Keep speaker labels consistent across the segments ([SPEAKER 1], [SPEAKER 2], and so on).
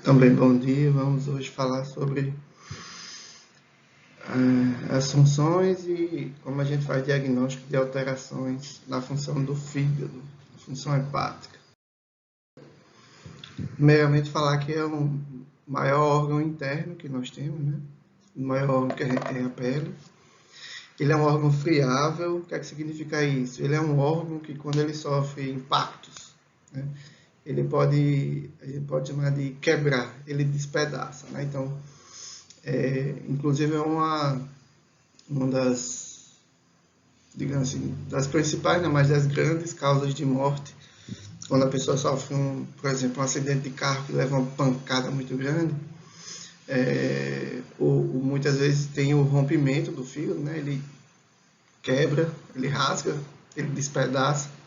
[SPEAKER 1] Também bom dia, vamos hoje falar sobre as funções e como a gente faz diagnóstico de alterações na função do fígado, função hepática. Primeiramente falar que é o maior órgão interno que nós temos, né? O maior órgão que a gente tem é a pele. Ele é um órgão friável. O que é que significa isso? Ele é um órgão que quando ele sofre impactos, né, a gente pode chamar de quebrar, ele despedaça, né? Então, inclusive é uma das, digamos assim, das principais, né, mas das grandes causas de morte, quando a pessoa sofre, por exemplo, um acidente de carro que leva uma pancada muito grande, ou muitas vezes tem o rompimento do fígado, né, ele quebra, ele rasga, ele despedaça,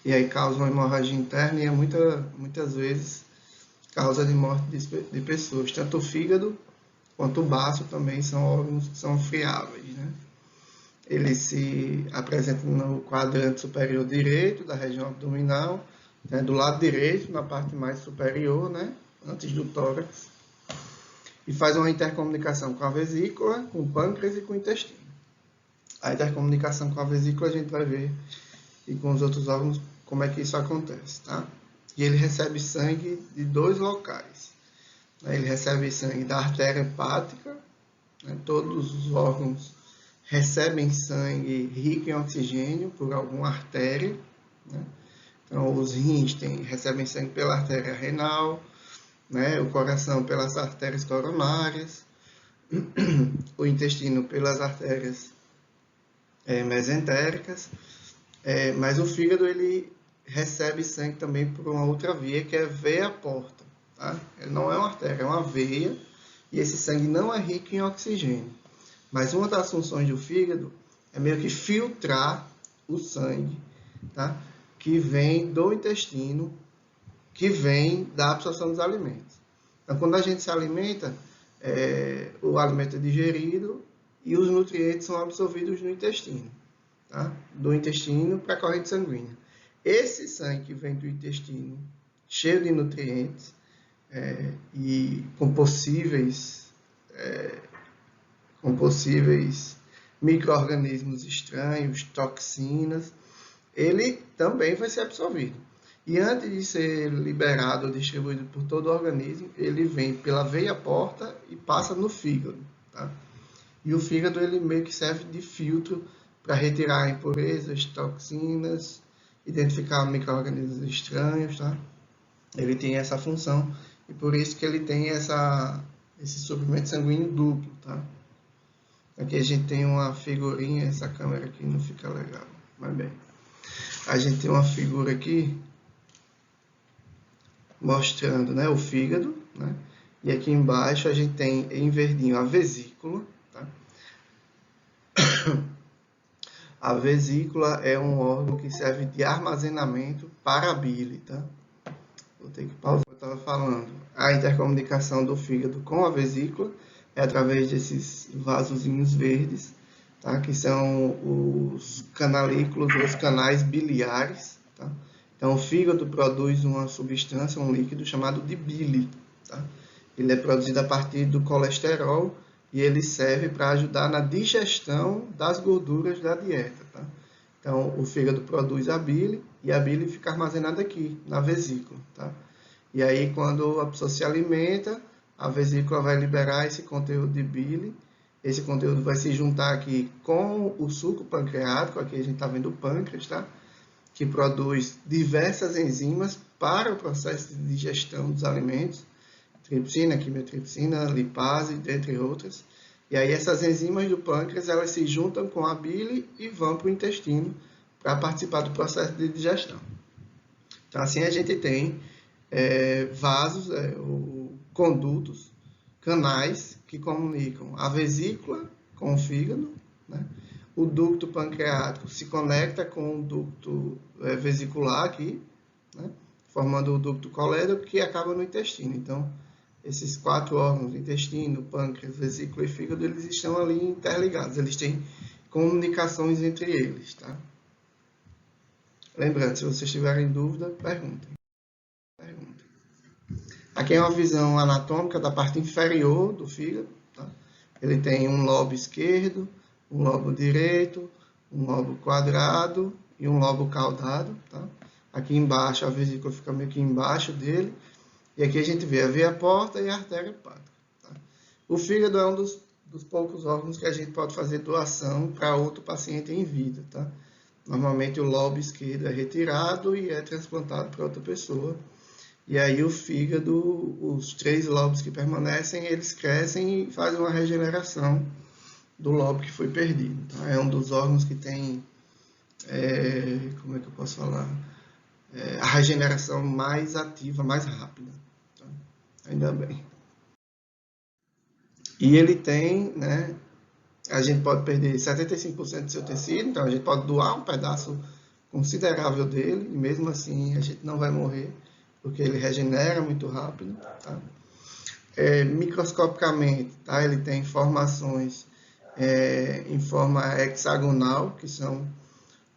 [SPEAKER 1] e aí causa uma hemorragia interna e muitas vezes causa de morte de pessoas. Tanto o fígado quanto o baço também são órgãos que são friáveis, né? Ele se apresenta no quadrante superior direito da região abdominal, né, do lado direito, na parte mais superior, né, antes do tórax, e faz uma intercomunicação com a vesícula, com o pâncreas e com o intestino. A intercomunicação com a vesícula a gente vai ver, e com os outros órgãos, como é que isso acontece, tá? E ele recebe sangue de dois locais. Ele recebe sangue da artéria hepática, né, todos os órgãos recebem sangue rico em oxigênio por alguma artéria, né? Então, os rins recebem sangue pela artéria renal, né? O coração pelas artérias coronárias, o intestino pelas artérias mesentéricas, mas o fígado ele recebe sangue também por uma outra via, que é a veia porta. Tá? Ele não é uma artéria, é uma veia, e esse sangue não é rico em oxigênio. Mas uma das funções do fígado é meio que filtrar o sangue, tá? Que vem do intestino, que vem da absorção dos alimentos. Então, quando a gente se alimenta, o alimento é digerido e os nutrientes são absorvidos no intestino, tá? Do intestino para a corrente sanguínea. Esse sangue que vem do intestino, cheio de nutrientes e com possíveis micro-organismos estranhos, toxinas, ele também vai ser absorvido. E antes de ser liberado ou distribuído por todo o organismo, ele vem pela veia porta e passa no fígado. Tá? E o fígado ele meio que serve de filtro para retirar impurezas, toxinas, identificar micro-organismos estranhos. Tá? Ele tem essa função e por isso que ele tem esse suprimento sanguíneo duplo. Tá? Aqui a gente tem uma figurinha, essa câmera aqui não fica legal, mas bem. A gente tem uma figura aqui mostrando, né, o fígado, né? E aqui embaixo a gente tem em verdinho a vesícula, tá? A vesícula é um órgão que serve de armazenamento para a bile, tá? Vou ter que pausar o que eu estava falando. A intercomunicação do fígado com a vesícula é através desses vasozinhos verdes, tá? Que são os canalículos, os canais biliares, tá? Então, o fígado produz uma substância, um líquido chamado de bile, tá? Ele é produzido a partir do colesterol e ele serve para ajudar na digestão das gorduras da dieta, tá? Então, o fígado produz a bile e a bile fica armazenada aqui, na vesícula, tá? E aí, quando a pessoa se alimenta, a vesícula vai liberar esse conteúdo de bile. Esse conteúdo vai se juntar aqui com o suco pancreático, aqui a gente está vendo o pâncreas, tá? Que produz diversas enzimas para o processo de digestão dos alimentos, tripsina, quimiotripsina, lipase, dentre outras. E aí essas enzimas do pâncreas, elas se juntam com a bile e vão para o intestino para participar do processo de digestão. Então, assim a gente tem vasos, condutos, canais que comunicam a vesícula com o fígado, né? O ducto pancreático se conecta com o ducto vesicular aqui, né? Formando o ducto colédoco que acaba no intestino. Então, esses 4 órgãos, intestino, pâncreas, vesícula e fígado, eles estão ali interligados, eles têm comunicações entre eles, tá? Lembrando, se vocês tiverem dúvida, perguntem. Aqui é uma visão anatômica da parte inferior do fígado. Tá? Ele tem um lobo esquerdo, um lobo direito, um lobo quadrado e um lobo caudado. Tá? Aqui embaixo, a vesícula fica meio que embaixo dele. E aqui a gente vê a veia porta e a artéria hepática. Tá? O fígado é um dos poucos órgãos que a gente pode fazer doação para outro paciente em vida. Tá? Normalmente o lobo esquerdo é retirado e é transplantado para outra pessoa. E aí o fígado, os 3 lobos que permanecem, eles crescem e fazem uma regeneração do lobo que foi perdido. Tá? É um dos órgãos que tem, como é que eu posso falar? A regeneração mais ativa, mais rápida. Tá? Ainda bem. E ele tem, né? A gente pode perder 75% do seu tecido, então a gente pode doar um pedaço considerável dele, e mesmo assim a gente não vai morrer, porque ele regenera muito rápido. Tá? Microscopicamente, tá? Ele tem formações em forma hexagonal, que são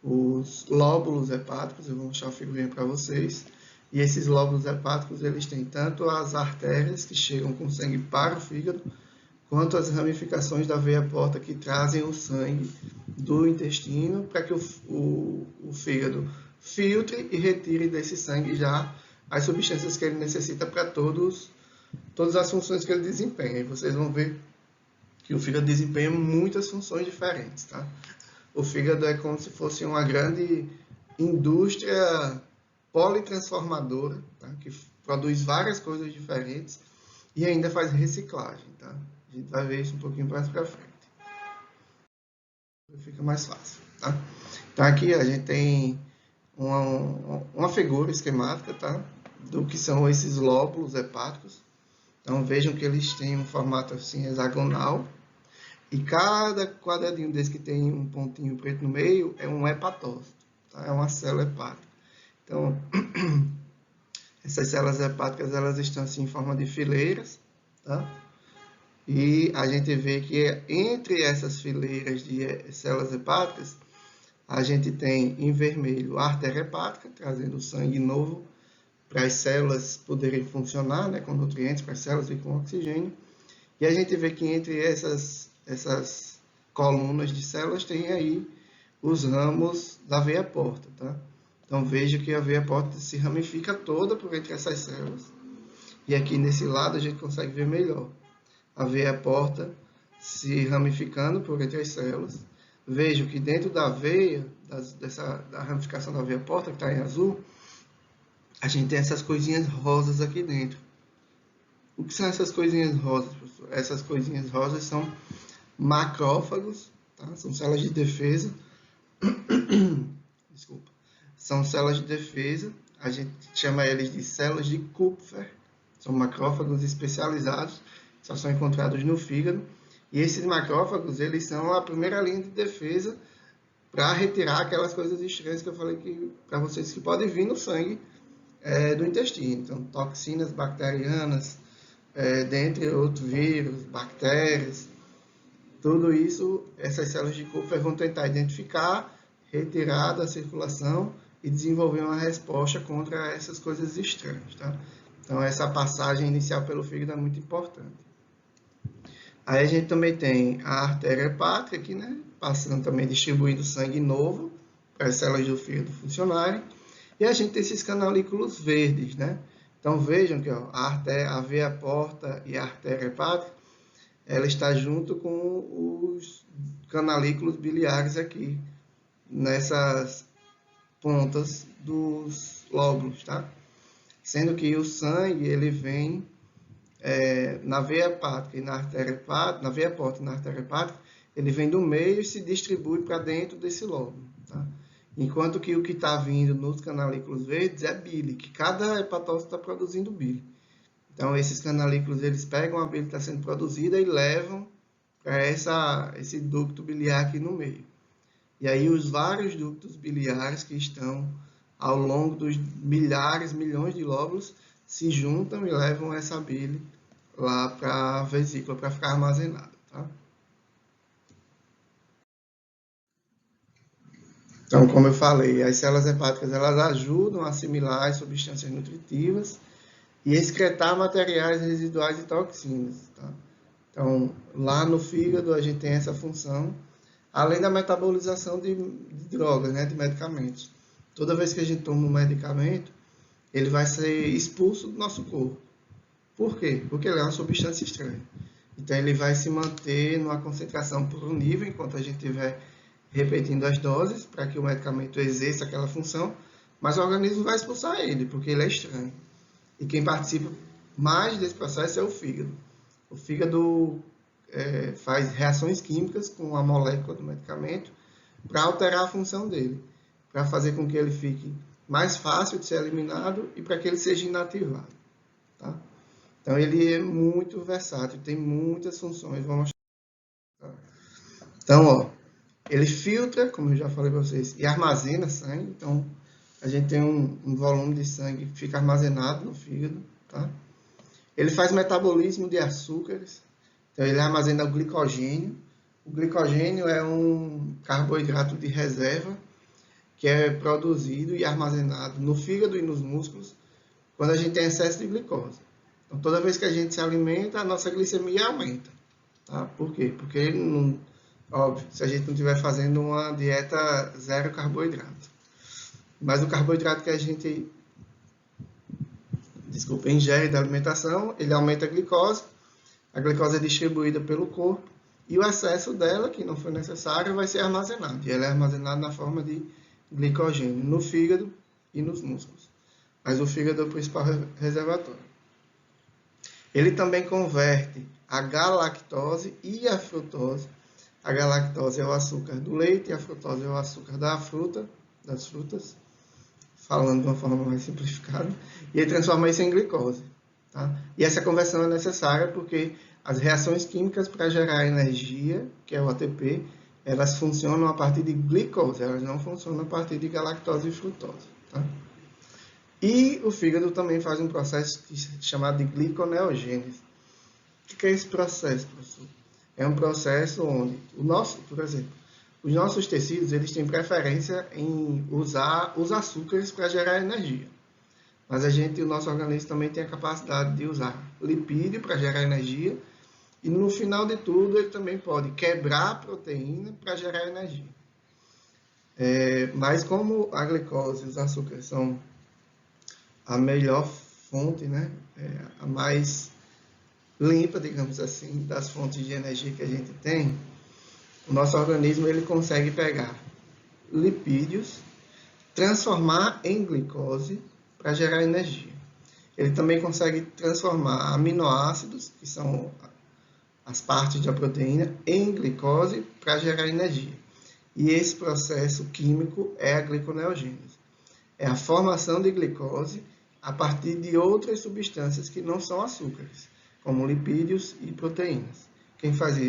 [SPEAKER 1] os lóbulos hepáticos. Eu vou mostrar a figurinha para vocês. E esses lóbulos hepáticos, eles têm tanto as artérias que chegam com sangue para o fígado, quanto as ramificações da veia porta que trazem o sangue do intestino para que o fígado filtre e retire desse sangue já as substâncias que ele necessita para todas as funções que ele desempenha. E vocês vão ver que o fígado desempenha muitas funções diferentes. Tá? O fígado é como se fosse uma grande indústria politransformadora, tá? Que produz várias coisas diferentes e ainda faz reciclagem. Tá? A gente vai ver isso um pouquinho mais para frente. Fica mais fácil. Tá? Então aqui a gente tem uma figura esquemática, tá? Do que são esses lóbulos hepáticos. Então vejam que eles têm um formato assim hexagonal. E cada quadradinho desse que tem um pontinho preto no meio é um hepatócito. Tá? É uma célula hepática. Então, essas células hepáticas elas estão assim em forma de fileiras. Tá? E a gente vê que entre essas fileiras de células hepáticas, a gente tem em vermelho a artéria hepática, trazendo sangue novo para as células poderem funcionar, né, com nutrientes para as células e com oxigênio. E a gente vê que entre essas colunas de células tem aí os ramos da veia porta. Tá? Então veja que a veia porta se ramifica toda por entre essas células. E aqui nesse lado a gente consegue ver melhor a veia porta se ramificando por entre as células. Vejo que dentro da veia, da ramificação da veia porta, que está em azul, a gente tem essas coisinhas rosas aqui dentro. O que são essas coisinhas rosas, professor? Essas coisinhas rosas são macrófagos, tá? São células de defesa. Desculpa. São células de defesa. A gente chama eles de células de Kupffer. São macrófagos especializados, só são encontrados no fígado. E esses macrófagos, eles são a primeira linha de defesa para retirar aquelas coisas estranhas que eu falei para vocês que podem vir no sangue do intestino. Então, toxinas bacterianas, dentre outros vírus, bactérias, tudo isso, essas células de Kupffer vão tentar identificar, retirar da circulação e desenvolver uma resposta contra essas coisas estranhas. Tá? Então, essa passagem inicial pelo fígado é muito importante. Aí a gente também tem a artéria hepática aqui, né? Passando também, distribuindo sangue novo para as células do fígado funcionarem. E a gente tem esses canalículos verdes, né? Então vejam que ó, a veia porta e a artéria hepática, ela está junto com os canalículos biliares aqui, nessas pontas dos lóbulos, tá? Sendo que o sangue, ele vem na veia hepática e na artéria hepática, na veia porta e na artéria hepática, ele vem do meio e se distribui para dentro desse lóbulo, tá? Enquanto que o que está vindo nos canalículos verdes é bile, que cada hepatócito está produzindo bile. Então, esses canalículos, eles pegam a bile que está sendo produzida e levam para esse ducto biliar aqui no meio. E aí, os vários ductos biliares que estão ao longo dos milhares, milhões de lóbulos, se juntam e levam essa bile lá para a vesícula, para ficar armazenada. Tá? Então, como eu falei, as células hepáticas elas ajudam a assimilar as substâncias nutritivas e excretar materiais residuais e toxinas. Tá? Então, lá no fígado a gente tem essa função, além da metabolização de drogas, né, de medicamentos. Toda vez que a gente toma um medicamento, ele vai ser expulso do nosso corpo. Por quê? Porque ele é uma substância estranha. Então, ele vai se manter numa concentração por um nível, enquanto a gente estiver repetindo as doses, para que o medicamento exerça aquela função, mas o organismo vai expulsar ele, porque ele é estranho. E quem participa mais desse processo é o fígado. O fígado faz reações químicas com a molécula do medicamento para alterar a função dele, para fazer com que ele fique mais fácil de ser eliminado e para que ele seja inativado. Tá? Então, ele é muito versátil, tem muitas funções. Vou mostrar. Então, ó, ele filtra, como eu já falei para vocês, e armazena sangue. Então, a gente tem um volume de sangue que fica armazenado no fígado. Tá? Ele faz metabolismo de açúcares. Então, ele armazena o glicogênio. O glicogênio é um carboidrato de reserva que é produzido e armazenado no fígado e nos músculos quando a gente tem excesso de glicose. Então, toda vez que a gente se alimenta, a nossa glicemia aumenta. Tá? Por quê? Porque, óbvio, se a gente não estiver fazendo uma dieta zero carboidrato. Mas o carboidrato que a gente ingere da alimentação, ele aumenta a glicose é distribuída pelo corpo, e o excesso dela, que não foi necessário, vai ser armazenado. E ela é armazenada na forma de glicogênio, no fígado e nos músculos. Mas o fígado é o principal reservatório. Ele também converte a galactose e a frutose. A galactose é o açúcar do leite e a frutose é o açúcar das frutas, falando de uma forma mais simplificada, e ele transforma isso em glicose. Tá? E essa conversão é necessária porque as reações químicas para gerar energia, que é o ATP, elas funcionam a partir de glicose, elas não funcionam a partir de galactose e frutose. Tá? E o fígado também faz um processo chamado de gliconeogênese. O que é esse processo, professor? É um processo onde, por exemplo, os nossos tecidos eles têm preferência em usar os açúcares para gerar energia. Mas o nosso organismo também tem a capacidade de usar lipídio para gerar energia. E no final de tudo, ele também pode quebrar a proteína para gerar energia. Mas como a glicose e os açúcares são a melhor fonte, né? A mais limpa, digamos assim, das fontes de energia que a gente tem, o nosso organismo ele consegue pegar lipídios, transformar em glicose para gerar energia. Ele também consegue transformar aminoácidos, que são as partes da proteína, em glicose para gerar energia. E esse processo químico é a gliconeogênese. É a formação de glicose a partir de outras substâncias que não são açúcares, como lipídios e proteínas. Quem faz isso?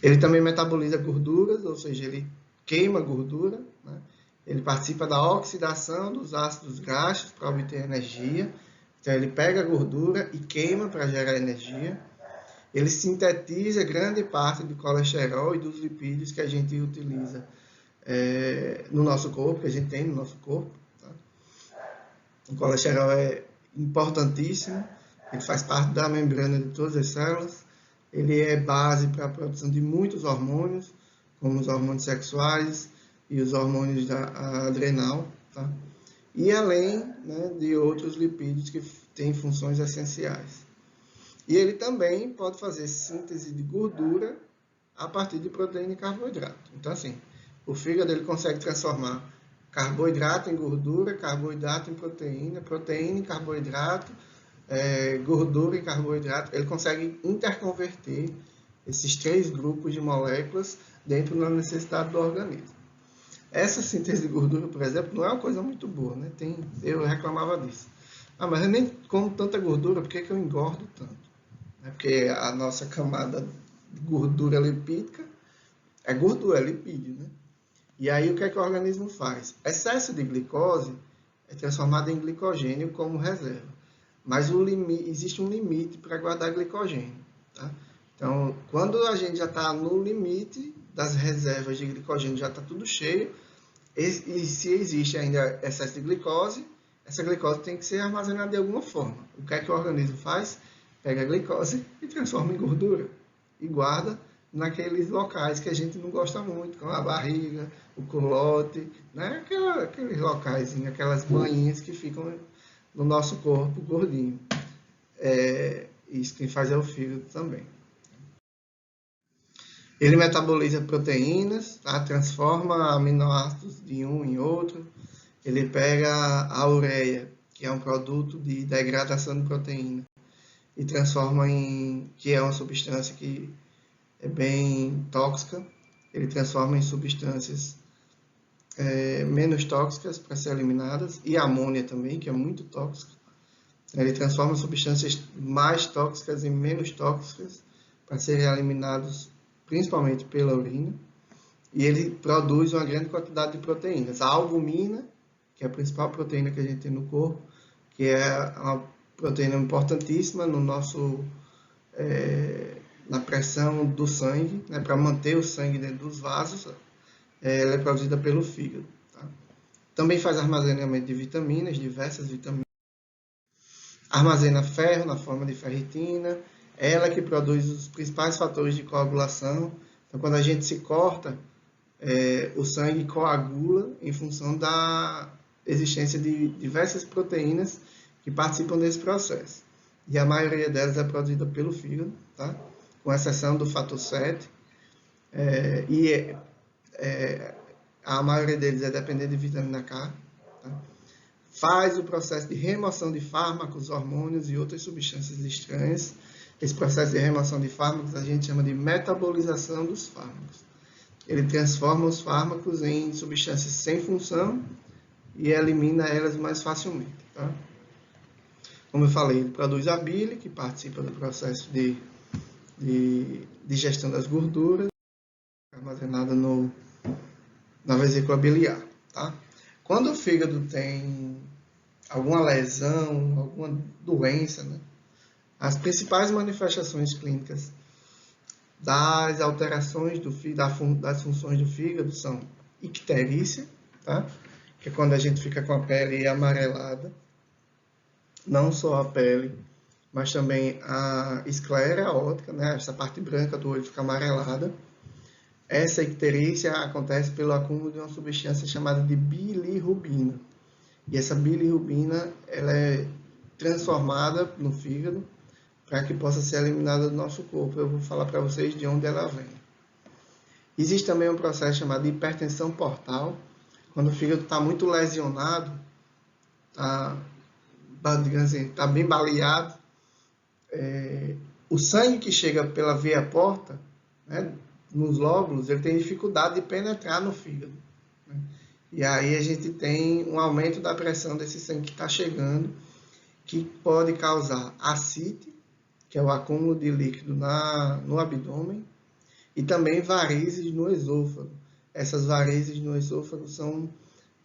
[SPEAKER 1] Ele também metaboliza gorduras, ou seja, ele queima gordura, né? Ele participa da oxidação dos ácidos graxos para obter energia. Então, ele pega a gordura e queima para gerar energia. Ele sintetiza grande parte do colesterol e dos lipídios que a gente utiliza no nosso corpo, que a gente tem no nosso corpo. Tá? O colesterol é importantíssimo, ele faz parte da membrana de todas as células, ele é base para a produção de muitos hormônios, como os hormônios sexuais e os hormônios adrenal, tá? E além, né, de outros lipídios que têm funções essenciais. E ele também pode fazer síntese de gordura a partir de proteína e carboidrato. Então, assim, o fígado ele consegue transformar carboidrato em gordura, carboidrato em proteína, proteína em carboidrato, gordura em carboidrato. Ele consegue interconverter esses 3 grupos de moléculas dentro da necessidade do organismo. Essa síntese de gordura, por exemplo, não é uma coisa muito boa, né? Eu reclamava disso. Mas eu nem como tanta gordura, por que eu engordo tanto? Porque a nossa camada de gordura lipídica é gordura, é lipídio, né? E aí o que é que o organismo faz? Excesso de glicose é transformado em glicogênio como reserva. Mas existe um limite para guardar glicogênio. Tá? Então, quando a gente já está no limite das reservas de glicogênio, já está tudo cheio, e se existe ainda excesso de glicose, essa glicose tem que ser armazenada de alguma forma. O que é que o organismo faz? Pega a glicose e transforma em gordura e guarda naqueles locais que a gente não gosta muito, como a barriga, o culote, né? Aqueles locais, aquelas banhinhas que ficam no nosso corpo gordinho. Isso quem faz é o fígado também. Ele metaboliza proteínas, tá? Transforma aminoácidos de um em outro. Ele pega a ureia, que é um produto de degradação de proteína, e transforma que é uma substância que é bem tóxica. Ele transforma em substâncias menos tóxicas para ser eliminadas, e a amônia também, que é muito tóxica. Ele transforma substâncias mais tóxicas em menos tóxicas para serem eliminadas principalmente pela urina. E ele produz uma grande quantidade de proteínas. A albumina, que é a principal proteína que a gente tem no corpo, que é uma proteína importantíssima no nosso na pressão do sangue, né, para manter o sangue dentro dos vasos, ela é produzida pelo fígado. Tá? Também faz armazenamento de vitaminas, diversas vitaminas. Armazena ferro na forma de ferritina, ela que produz os principais fatores de coagulação. Então, quando a gente se corta, o sangue coagula em função da existência de diversas proteínas que participam desse processo. E a maioria delas é produzida pelo fígado, tá? Com exceção do fator 7. A maioria deles é dependente de vitamina K. Tá? Faz o processo de remoção de fármacos, hormônios e outras substâncias estranhas. Esse processo de remoção de fármacos a gente chama de metabolização dos fármacos. Ele transforma os fármacos em substâncias sem função e elimina elas mais facilmente. Tá? Como eu falei, ele produz a bile, que participa do processo de digestão das gorduras, armazenada na vesícula biliar. Tá? Quando o fígado tem alguma lesão, alguma doença, né, as principais manifestações clínicas das alterações das funções do fígado são icterícia, tá? Que é quando a gente fica com a pele amarelada, não só a pele, mas também a esclera óptica, né? Essa parte branca do olho fica amarelada. Essa icterícia acontece pelo acúmulo de uma substância chamada de bilirrubina. E essa bilirrubina ela é transformada no fígado para que possa ser eliminada do nosso corpo. Eu vou falar para vocês de onde ela vem. Existe também um processo chamado hipertensão portal, quando o fígado está muito lesionado, está bem baleado, o sangue que chega pela veia porta, né, nos lóbulos, ele tem dificuldade de penetrar no fígado. Né? E aí a gente tem um aumento da pressão desse sangue que está chegando, que pode causar ascite, que é o acúmulo de líquido no abdômen, e também varizes no esôfago. Essas varizes no esôfago são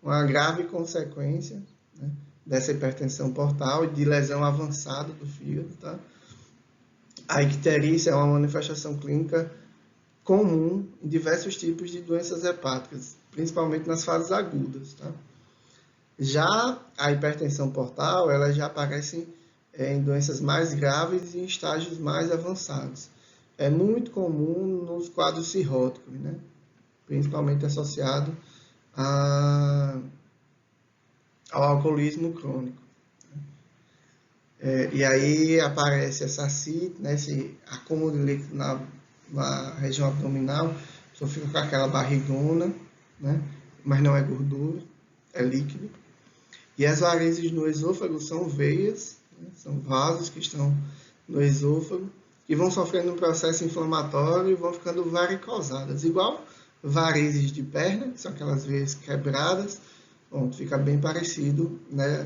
[SPEAKER 1] uma grave consequência, né, dessa hipertensão portal e de lesão avançada do fígado. Tá? A icterícia é uma manifestação clínica comum em diversos tipos de doenças hepáticas, principalmente nas fases agudas. Tá? Já a hipertensão portal, ela já aparece em doenças mais graves e em estágios mais avançados. É muito comum nos quadros cirróticos, né? Principalmente associado ao alcoolismo crônico. E aí aparece essa ascite, né? Esse acúmulo de líquido na região abdominal, só fica com aquela barrigona, né? Mas não é gordura, é líquido. E as varizes no esôfago são veias, né? São vasos que estão no esôfago, e vão sofrendo um processo inflamatório e vão ficando varicosadas, igual varizes de perna, que são aquelas veias quebradas. Bom, fica bem parecido, né,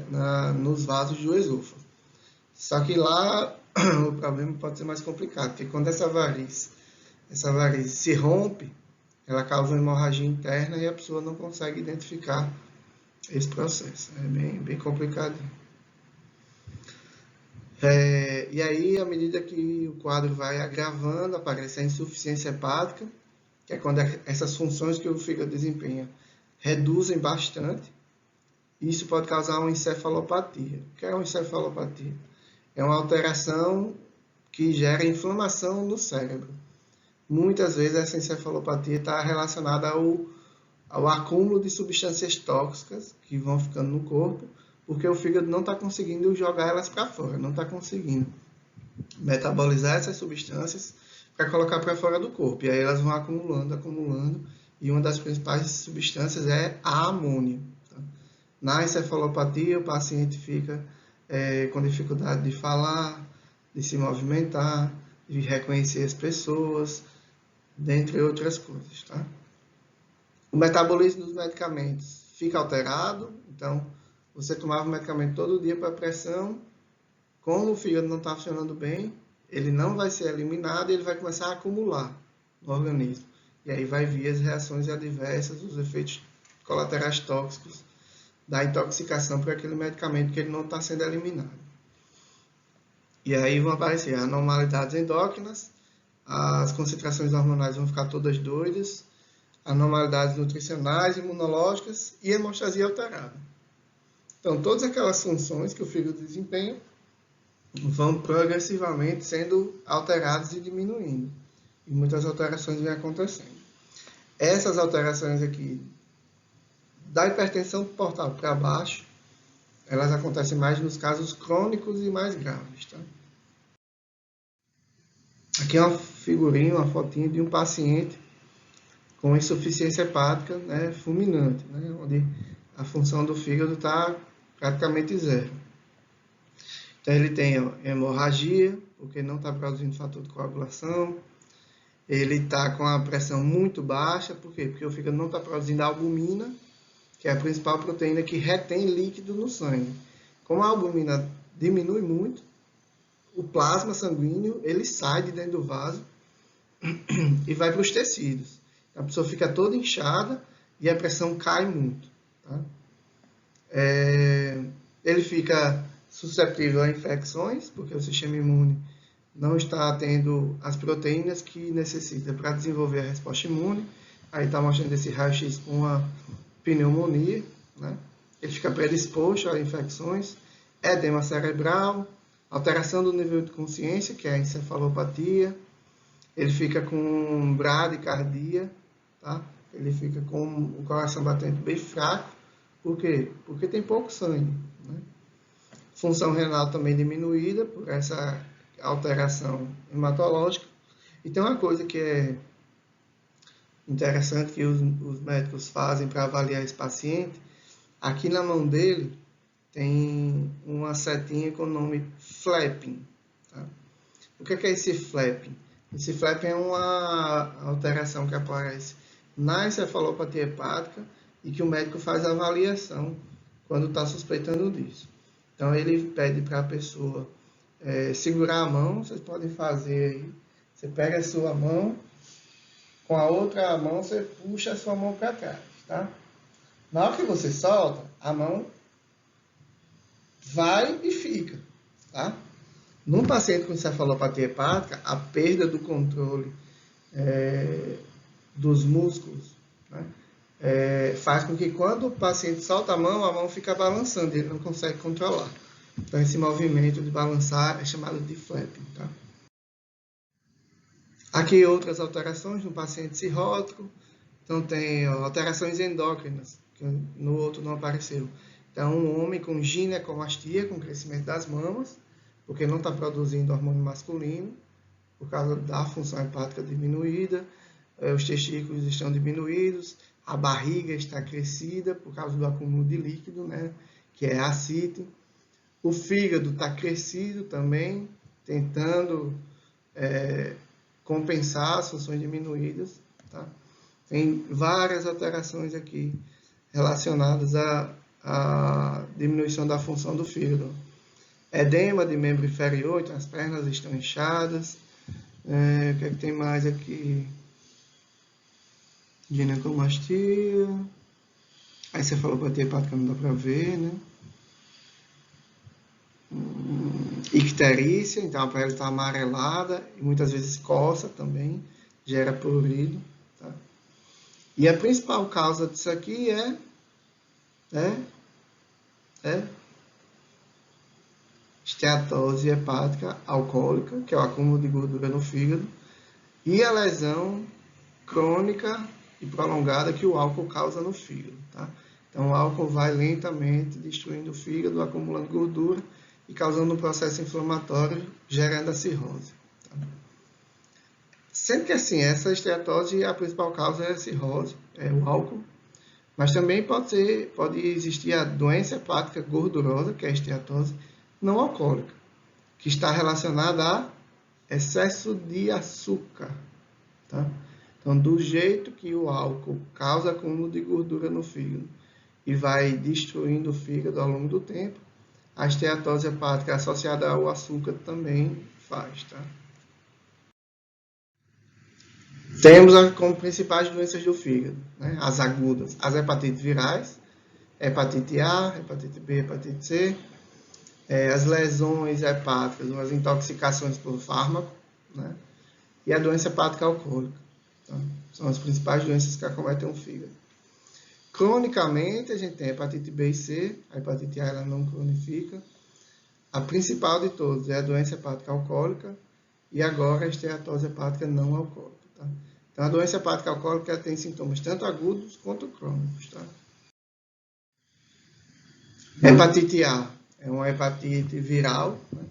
[SPEAKER 1] nos vasos do esôfago. Só que lá o problema pode ser mais complicado, porque quando essa variz se rompe, ela causa uma hemorragia interna e a pessoa não consegue identificar esse processo. É bem complicado. E aí, à medida que o quadro vai agravando, aparece a insuficiência hepática, que é quando essas funções que o fígado desempenha reduzem bastante, isso pode causar uma encefalopatia. O que é uma encefalopatia? É uma alteração que gera inflamação no cérebro. Muitas vezes essa encefalopatia está relacionada ao acúmulo de substâncias tóxicas que vão ficando no corpo, porque o fígado não está conseguindo jogar elas para fora, não está conseguindo metabolizar essas substâncias para colocar para fora do corpo. E aí elas vão acumulando, acumulando, e uma das principais substâncias é a amônia. Tá? Na encefalopatia, o paciente fica com dificuldade de falar, de se movimentar, de reconhecer as pessoas, dentre outras coisas. Tá? O metabolismo dos medicamentos fica alterado, então você tomava o medicamento todo dia para pressão, como o fígado não está funcionando bem, ele não vai ser eliminado e ele vai começar a acumular no organismo. E aí vai vir as reações adversas, os efeitos colaterais tóxicos da intoxicação por aquele medicamento que ele não está sendo eliminado. E aí vão aparecer anormalidades endócrinas, as concentrações hormonais vão ficar todas doidas, anormalidades nutricionais, imunológicas e hemostasia alterada. Então, todas aquelas funções que o fígado desempenha vão progressivamente sendo alteradas e diminuindo. E muitas alterações vêm acontecendo. Essas alterações aqui, da hipertensão portal para baixo, elas acontecem mais nos casos crônicos e mais graves. Tá? Aqui é uma figurinha, uma fotinha de um paciente com insuficiência hepática, né, fulminante, né, onde a função do fígado está praticamente zero. Então, ele tem hemorragia, porque não está produzindo fator de coagulação. Ele está com a pressão muito baixa, por quê? Porque o fígado não está produzindo albumina, que é a principal proteína que retém líquido no sangue. Como a albumina diminui muito, o plasma sanguíneo ele sai de dentro do vaso e vai para os tecidos. A pessoa fica toda inchada e a pressão cai muito. Tá? Ele fica suscetível a infecções, porque o sistema imune não está tendo as proteínas que necessita para desenvolver a resposta imune. Aí está mostrando esse raio-x com uma pneumonia, né? Ele fica predisposto a infecções, edema cerebral, alteração do nível de consciência, que é a encefalopatia. Ele fica com bradicardia, tá? Ele fica com o coração batendo bem fraco. Por quê? Porque tem pouco sangue, né? Função renal também diminuída por essa alteração hematológica. E tem uma coisa que é interessante que os médicos fazem para avaliar esse paciente. Aqui na mão dele tem uma setinha com o nome flapping. Tá? O que é esse flapping? Esse flapping é uma alteração que aparece na encefalopatia hepática e que o médico faz a avaliação quando está suspeitando disso. Então, ele pede para a pessoa segurar a mão, vocês podem fazer aí. Você pega a sua mão, com a outra mão você puxa a sua mão para trás, tá? Na hora que você solta, a mão vai e fica, tá? Num paciente com encefalopatia hepática, a perda do controle dos músculos, né, faz com que quando o paciente solta a mão fica balançando, ele não consegue controlar. Então, esse movimento de balançar é chamado de flapping. Tá? Aqui outras alterações no paciente cirrótico. Então, tem alterações endócrinas, que no outro não apareceu. Então, um homem com ginecomastia, com crescimento das mamas, porque não está produzindo hormônio masculino, por causa da função hepática diminuída, os testículos estão diminuídos, a barriga está crescida por causa do acúmulo de líquido, né, que é a ascite. O fígado está crescido também, tentando compensar as funções diminuídas. Tá? Tem várias alterações aqui relacionadas à diminuição da função do fígado. Edema de membro inferior, então as pernas estão inchadas. O que é que tem mais aqui? Ginecomastia. Aí você falou para ter hepática, não dá para ver, né? Icterícia, então a pele está amarelada e muitas vezes coça também, gera prurido. Tá? E a principal causa disso aqui é é esteatose hepática alcoólica, que é o acúmulo de gordura no fígado, e a lesão crônica e prolongada que o álcool causa no fígado. Tá? Então, o álcool vai lentamente destruindo o fígado, acumulando gordura e causando um processo inflamatório, gerando a cirrose. Tá? Sendo que, assim, essa esteatose, a principal causa é a cirrose, é o álcool, mas também pode existir a doença hepática gordurosa, que é a esteatose não alcoólica, que está relacionada a excesso de açúcar. Tá? Então, do jeito que o álcool causa acúmulo de gordura no fígado e vai destruindo o fígado ao longo do tempo, a esteatose hepática associada ao açúcar também faz. Tá? Temos como principais doenças do fígado, né? As agudas, as hepatites virais, hepatite A, hepatite B, hepatite C, as lesões hepáticas, as intoxicações por fármaco, né? E a doença hepática alcoólica. Tá? São as principais doenças que acometem o fígado. Cronicamente, a gente tem a hepatite B e C, a hepatite A ela não cronifica. A principal de todas é a doença hepática alcoólica e agora a esteatose hepática não alcoólica. Tá? Então, a doença hepática alcoólica tem sintomas tanto agudos quanto crônicos. Tá? Hepatite A é uma hepatite viral, né,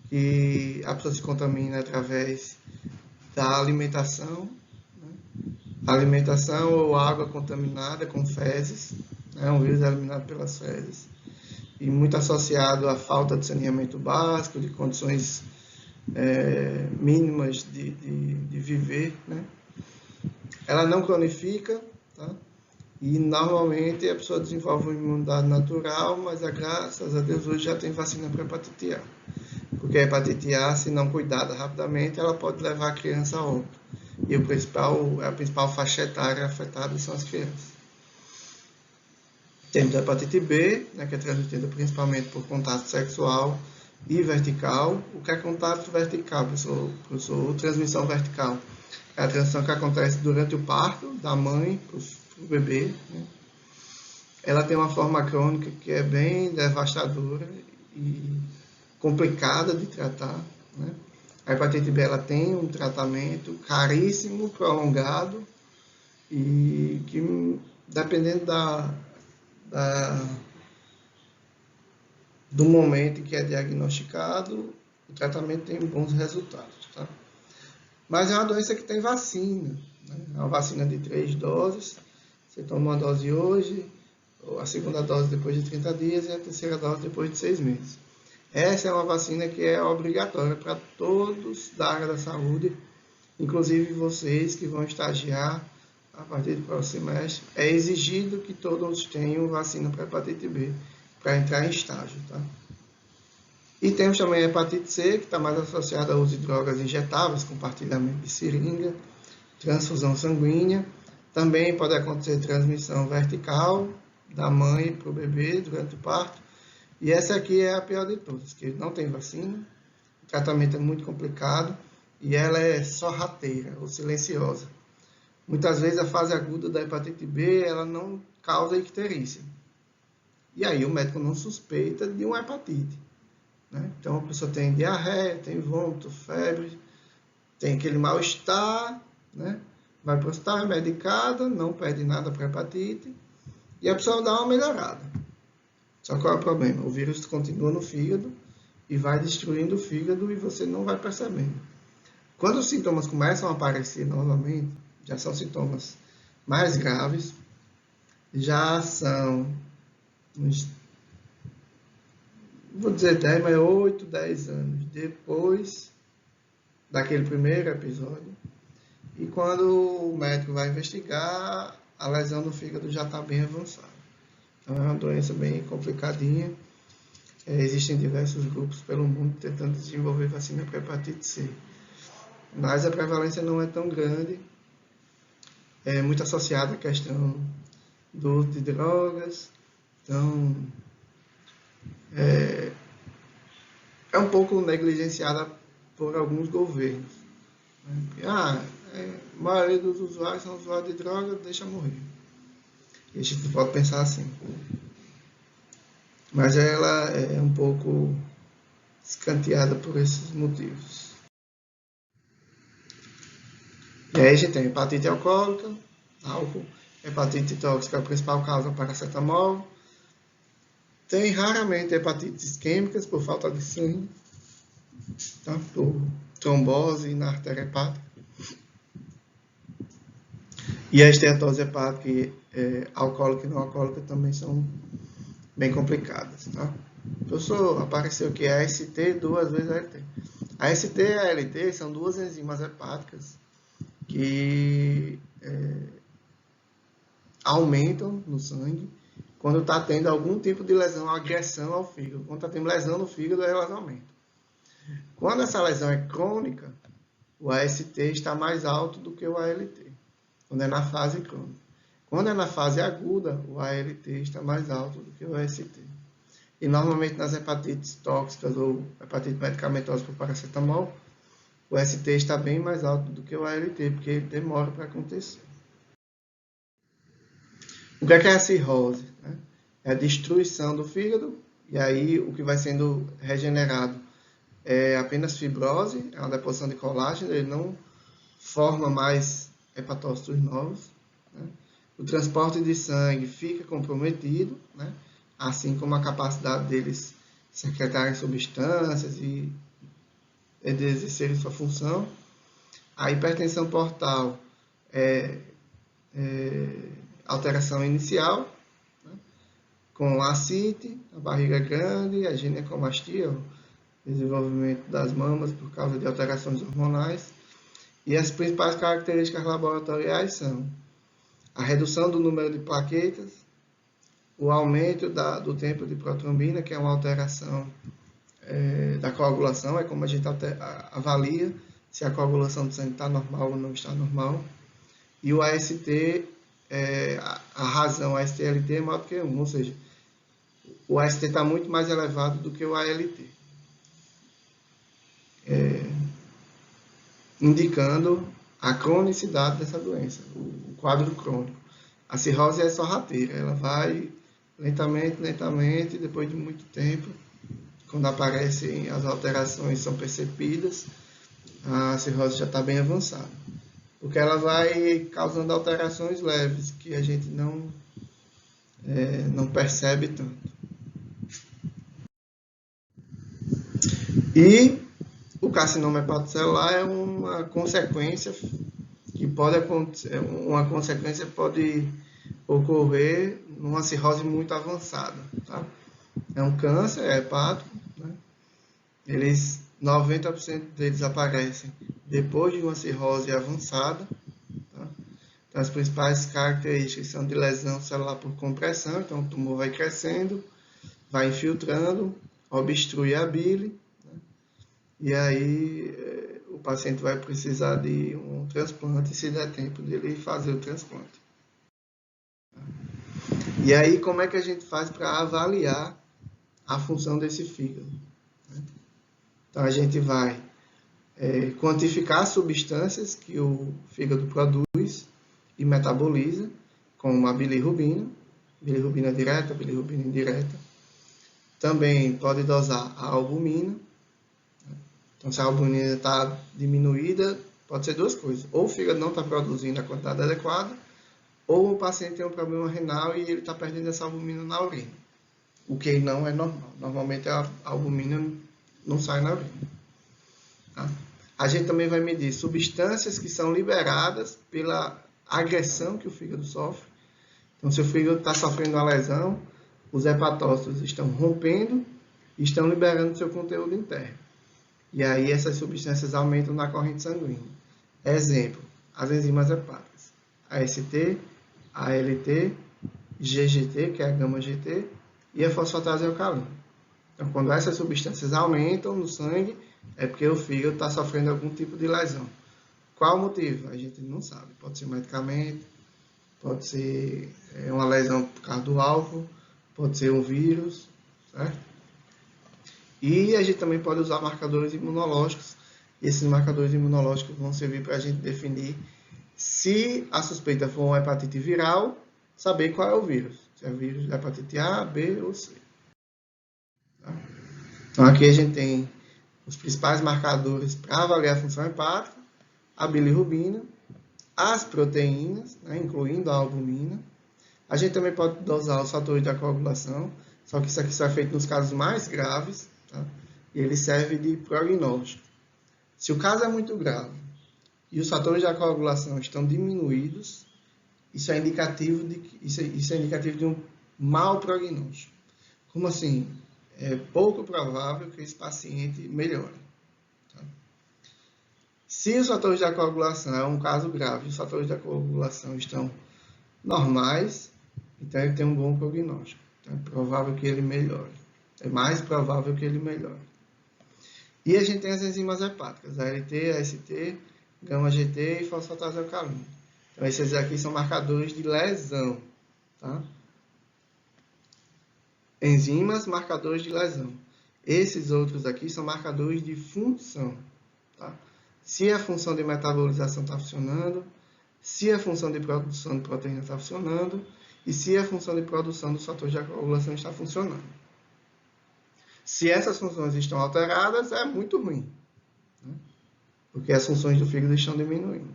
[SPEAKER 1] que a pessoa se contamina através da alimentação, né, alimentação ou água contaminada com fezes, né, um vírus eliminado pelas fezes, e muito associado à falta de saneamento básico, de condições mínimas de viver, né. Ela não cronifica, tá? E normalmente a pessoa desenvolve uma imunidade natural, mas graças a Deus hoje já tem vacina para hepatite A. Porque a hepatite A, se não cuidada rapidamente, ela pode levar a criança a óbito. E a principal faixa etária afetada são as crianças. Temos a hepatite B, né, que é transmitida principalmente por contato sexual e vertical. O que é contato vertical, professor? Ou transmissão vertical? É a transmissão que acontece durante o parto da mãe para o bebê. Né? Ela tem uma forma crônica que é bem devastadora e complicada de tratar. Né? A hepatite B ela tem um tratamento caríssimo, prolongado e que, dependendo do momento em que é diagnosticado, o tratamento tem bons resultados. Tá? Mas é uma doença que tem vacina. Né? É uma vacina de 3 doses. Você toma uma dose hoje, a segunda dose depois de 30 dias e a terceira dose depois de 6 meses. Essa é uma vacina que é obrigatória para todos da área da saúde, inclusive vocês que vão estagiar a partir do próximo semestre. É exigido que todos tenham vacina para hepatite B para entrar em estágio. Tá? E temos também a hepatite C, que está mais associada ao uso de drogas injetáveis, compartilhamento de seringa, transfusão sanguínea. Também pode acontecer transmissão vertical da mãe para o bebê durante o parto. E essa aqui é a pior de todas, que não tem vacina, o tratamento é muito complicado e ela é sorrateira ou silenciosa. Muitas vezes a fase aguda da hepatite B ela não causa icterícia. E aí o médico não suspeita de uma hepatite. Né? Então a pessoa tem diarreia, tem vômito, febre, tem aquele mal-estar, né? Vai para o hospital, é medicada, não perde nada para hepatite e a pessoa dá uma melhorada. Só qual é o problema? O vírus continua no fígado e vai destruindo o fígado e você não vai percebendo. Quando os sintomas começam a aparecer novamente, já são sintomas mais graves, já são, vou dizer 10, mas 8, 10 anos depois daquele primeiro episódio. E quando o médico vai investigar, a lesão do fígado já está bem avançada. Então é uma doença bem complicadinha. Existem diversos grupos pelo mundo tentando desenvolver vacina para hepatite C. Mas a prevalência não é tão grande. É muito associada à questão do uso de drogas. Então, é um pouco negligenciada por alguns governos. A maioria dos usuários são usuários de droga, deixa morrer. E a gente pode pensar assim. mas ela é um pouco escanteada por esses motivos. E aí a gente tem hepatite alcoólica, álcool, hepatite tóxica, a principal causa é o paracetamol. Tem raramente hepatites isquêmicas por falta de sangue, tá? Por trombose na artéria hepática. E a esteatose hepática alcoólica e não alcoólica também são bem complicadas, tá? Professor, apareceu aqui a AST, 2 vezes a ALT. A AST e a ALT são duas enzimas hepáticas que aumentam no sangue quando está tendo algum tipo de lesão, agressão ao fígado. Quando está tendo lesão no fígado, elas aumentam. Quando essa lesão é crônica, o AST está mais alto do que o ALT, quando é na fase crônica. Quando é na fase aguda, o ALT está mais alto do que o AST. E normalmente nas hepatites tóxicas ou hepatite medicamentosa por paracetamol, o AST está bem mais alto do que o ALT, porque ele demora para acontecer. O que é a cirrose? É a destruição do fígado, e aí o que vai sendo regenerado é apenas fibrose, é uma deposição de colágeno, ele não forma mais hepatócitos novos. O transporte de sangue fica comprometido, assim como a capacidade deles secretarem substâncias e de exercerem sua função. A hipertensão portal é alteração inicial, com ascite, a barriga grande, a ginecomastia, o desenvolvimento das mamas por causa de alterações hormonais. E as principais características laboratoriais são a redução do número de plaquetas, o aumento do tempo de protrombina, que é uma alteração da coagulação, é como a gente avalia se a coagulação do sangue está normal ou não está normal. E o AST, a razão AST-ALT é maior do que 1, ou seja, o AST está muito mais elevado do que o ALT, indicando a cronicidade dessa doença, o quadro crônico. A cirrose é sorrateira, ela vai lentamente, depois de muito tempo, quando aparecem as alterações são percebidas, a cirrose já está bem avançada. Porque ela vai causando alterações leves, que a gente não percebe tanto. E o carcinoma hepatocelular é uma consequência que pode acontecer, uma consequência pode ocorrer numa cirrose muito avançada, tá? É um câncer hepático, 90% deles aparecem depois de uma cirrose avançada, tá? Então, as principais características são de lesão celular por compressão, então o tumor vai crescendo, vai infiltrando, obstrui a bile, e aí o paciente vai precisar de um transplante, se der tempo dele fazer o transplante. E aí, como é que a gente faz para avaliar a função desse fígado? Então, a gente vai quantificar as substâncias que o fígado produz e metaboliza, como a bilirrubina direta, bilirrubina indireta. Também pode dosar a albumina. Então, se a albumina está diminuída, pode ser duas coisas. Ou o fígado não está produzindo a quantidade adequada, ou o paciente tem um problema renal e ele está perdendo essa albumina na urina. O que não é normal. Normalmente a albumina não sai na urina. Tá? A gente também vai medir substâncias que são liberadas pela agressão que o fígado sofre. Então, se o fígado está sofrendo uma lesão, os hepatócitos estão rompendo e estão liberando seu conteúdo interno. E aí essas substâncias aumentam na corrente sanguínea. Exemplo, as enzimas hepáticas. AST, ALT, GGT, que é a gama-GT, e a fosfatase alcalina. Então, quando essas substâncias aumentam no sangue, é porque o fígado está sofrendo algum tipo de lesão. Qual o motivo? A gente não sabe. Pode ser medicamento, pode ser uma lesão por causa do álcool, pode ser um vírus, certo? E a gente também pode usar marcadores imunológicos. E esses marcadores imunológicos vão servir para a gente definir se a suspeita for uma hepatite viral, saber qual é o vírus. Se é o vírus da hepatite A, B ou C. Tá? Então, aqui a gente tem os principais marcadores para avaliar a função hepática, a bilirrubina, as proteínas, né, incluindo a albumina. A gente também pode dosar os fatores da coagulação, só que isso aqui só é feito nos casos mais graves, tá? E ele serve de prognóstico. Se o caso é muito grave e os fatores da coagulação estão diminuídos, isso é indicativo de um mau prognóstico. Como assim? É pouco provável que esse paciente melhore. Tá? Se os fatores da coagulação é um caso grave, os fatores da coagulação estão normais, então ele tem um bom prognóstico. Então é provável que ele melhore. É mais provável que ele melhore. E a gente tem as enzimas hepáticas, ALT, AST, gama-GT e fosfatase alcalina. Então esses aqui são marcadores de lesão. Tá? Enzimas, marcadores de lesão. Esses outros aqui são marcadores de função. Tá? Se a função de metabolização está funcionando, se a função de produção de proteína está funcionando e se a função de produção dos fatores de coagulação está funcionando. Se essas funções estão alteradas, é muito ruim, né? Porque as funções do fígado estão diminuindo.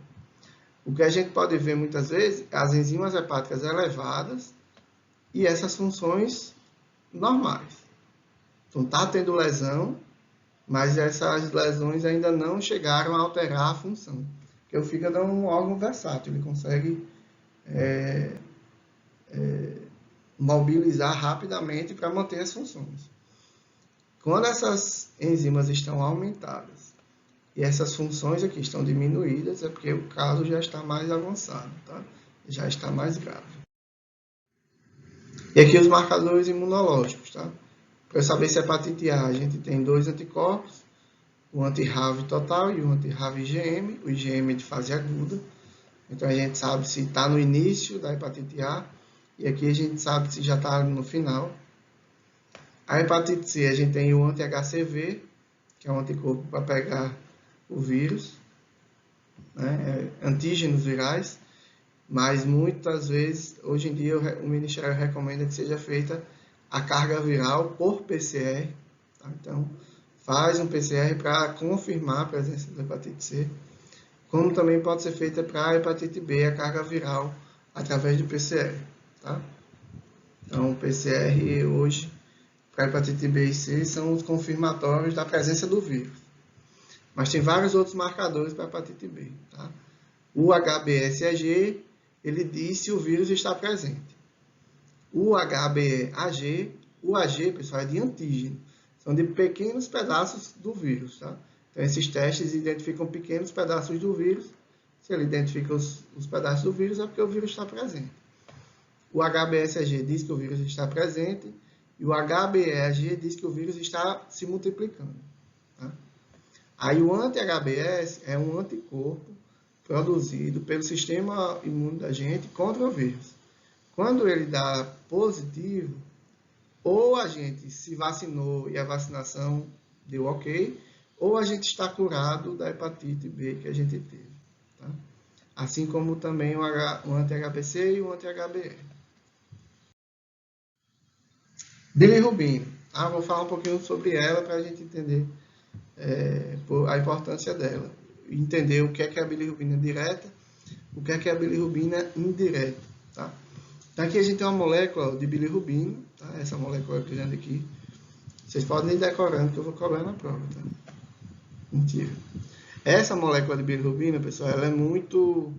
[SPEAKER 1] O que a gente pode ver muitas vezes é as enzimas hepáticas elevadas e essas funções normais. Então, está tendo lesão, mas essas lesões ainda não chegaram a alterar a função. Porque o fígado é um órgão versátil, ele consegue mobilizar rapidamente para manter as funções. Quando essas enzimas estão aumentadas e essas funções aqui estão diminuídas, é porque o caso já está mais avançado, tá? Já está mais grave. E aqui os marcadores imunológicos, tá? Para saber se é hepatite A, a gente tem 2 anticorpos, o anti-RAV total e o anti-RAV IgM, o IgM de fase aguda. Então a gente sabe se está no início da hepatite A e aqui a gente sabe se já está no final. A hepatite C, a gente tem o anti-HCV, que é um anticorpo para pegar o vírus, né? Antígenos virais, mas muitas vezes, hoje em dia, o Ministério recomenda que seja feita a carga viral por PCR. Tá? Então, faz um PCR para confirmar a presença da hepatite C, como também pode ser feita para a hepatite B, a carga viral, através do PCR. Tá? Então, o PCR hoje, para a hepatite B e C, são os confirmatórios da presença do vírus. Mas tem vários outros marcadores para a hepatite B. Tá? O HBsAg, ele diz se o vírus está presente. O HBeAg, o AG, pessoal, é de antígeno. São de pequenos pedaços do vírus. Tá? Então, esses testes identificam pequenos pedaços do vírus. Se ele identifica os pedaços do vírus, é porque o vírus está presente. O HBsAg diz que o vírus está presente e o HBeAg diz que o vírus está se multiplicando. Tá? Aí o anti-HBs é um anticorpo produzido pelo sistema imune da gente contra o vírus. Quando ele dá positivo, ou a gente se vacinou e a vacinação deu ok, ou a gente está curado da hepatite B que a gente teve. Tá? Assim como também o anti-HBC e o anti-HBe. Bilirrubina. Vou falar um pouquinho sobre ela para a gente entender a importância dela. Entender o que é a bilirrubina direta, o que é a bilirrubina indireta. Tá? Então aqui a gente tem uma molécula de bilirrubina, tá? Essa molécula grande aqui. Vocês podem ir decorando, que eu vou cobrar na prova. Tá? Mentira. Essa molécula de bilirrubina, pessoal, ela é muito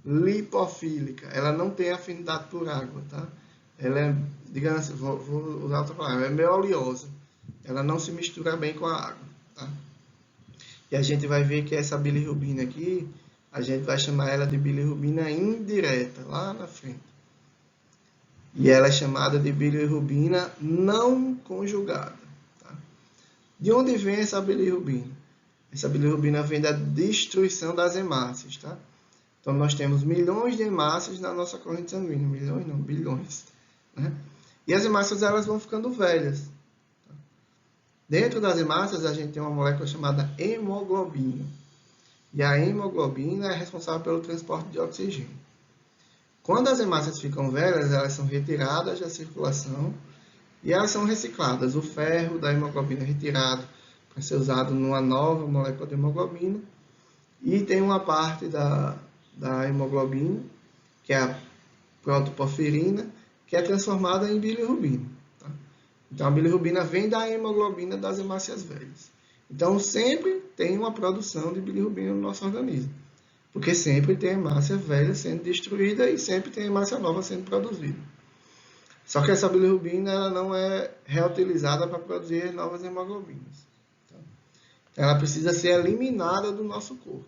[SPEAKER 1] lipofílica. Ela não tem afinidade por água. Tá? Ela é, digamos assim, vou usar outra palavra, ela é meio oleosa. Ela não se mistura bem com a água. Tá? E a gente vai ver que essa bilirrubina aqui, a gente vai chamar ela de bilirrubina indireta, lá na frente. E ela é chamada de bilirrubina não conjugada. Tá? De onde vem essa bilirrubina? Essa bilirrubina vem da destruição das hemácias. Tá? Então, nós temos milhões de hemácias na nossa corrente sanguínea. Milhões não, bilhões. Né? E as hemácias elas vão ficando velhas. Tá? Dentro das hemácias, a gente tem uma molécula chamada hemoglobina. E a hemoglobina é responsável pelo transporte de oxigênio. Quando as hemácias ficam velhas, elas são retiradas da circulação E elas são recicladas. O ferro da hemoglobina é retirado para ser usado numa nova molécula de hemoglobina. E tem uma parte da hemoglobina, que é a protoporfirina, que é transformada em bilirrubina. Tá? Então, a bilirrubina vem da hemoglobina das hemácias velhas. Então, sempre tem uma produção de bilirrubina no nosso organismo. Porque sempre tem hemácia velha sendo destruída e sempre tem hemácia nova sendo produzida. Só que essa bilirrubina ela não é reutilizada para produzir novas hemoglobinas. Tá? Então, ela precisa ser eliminada do nosso corpo.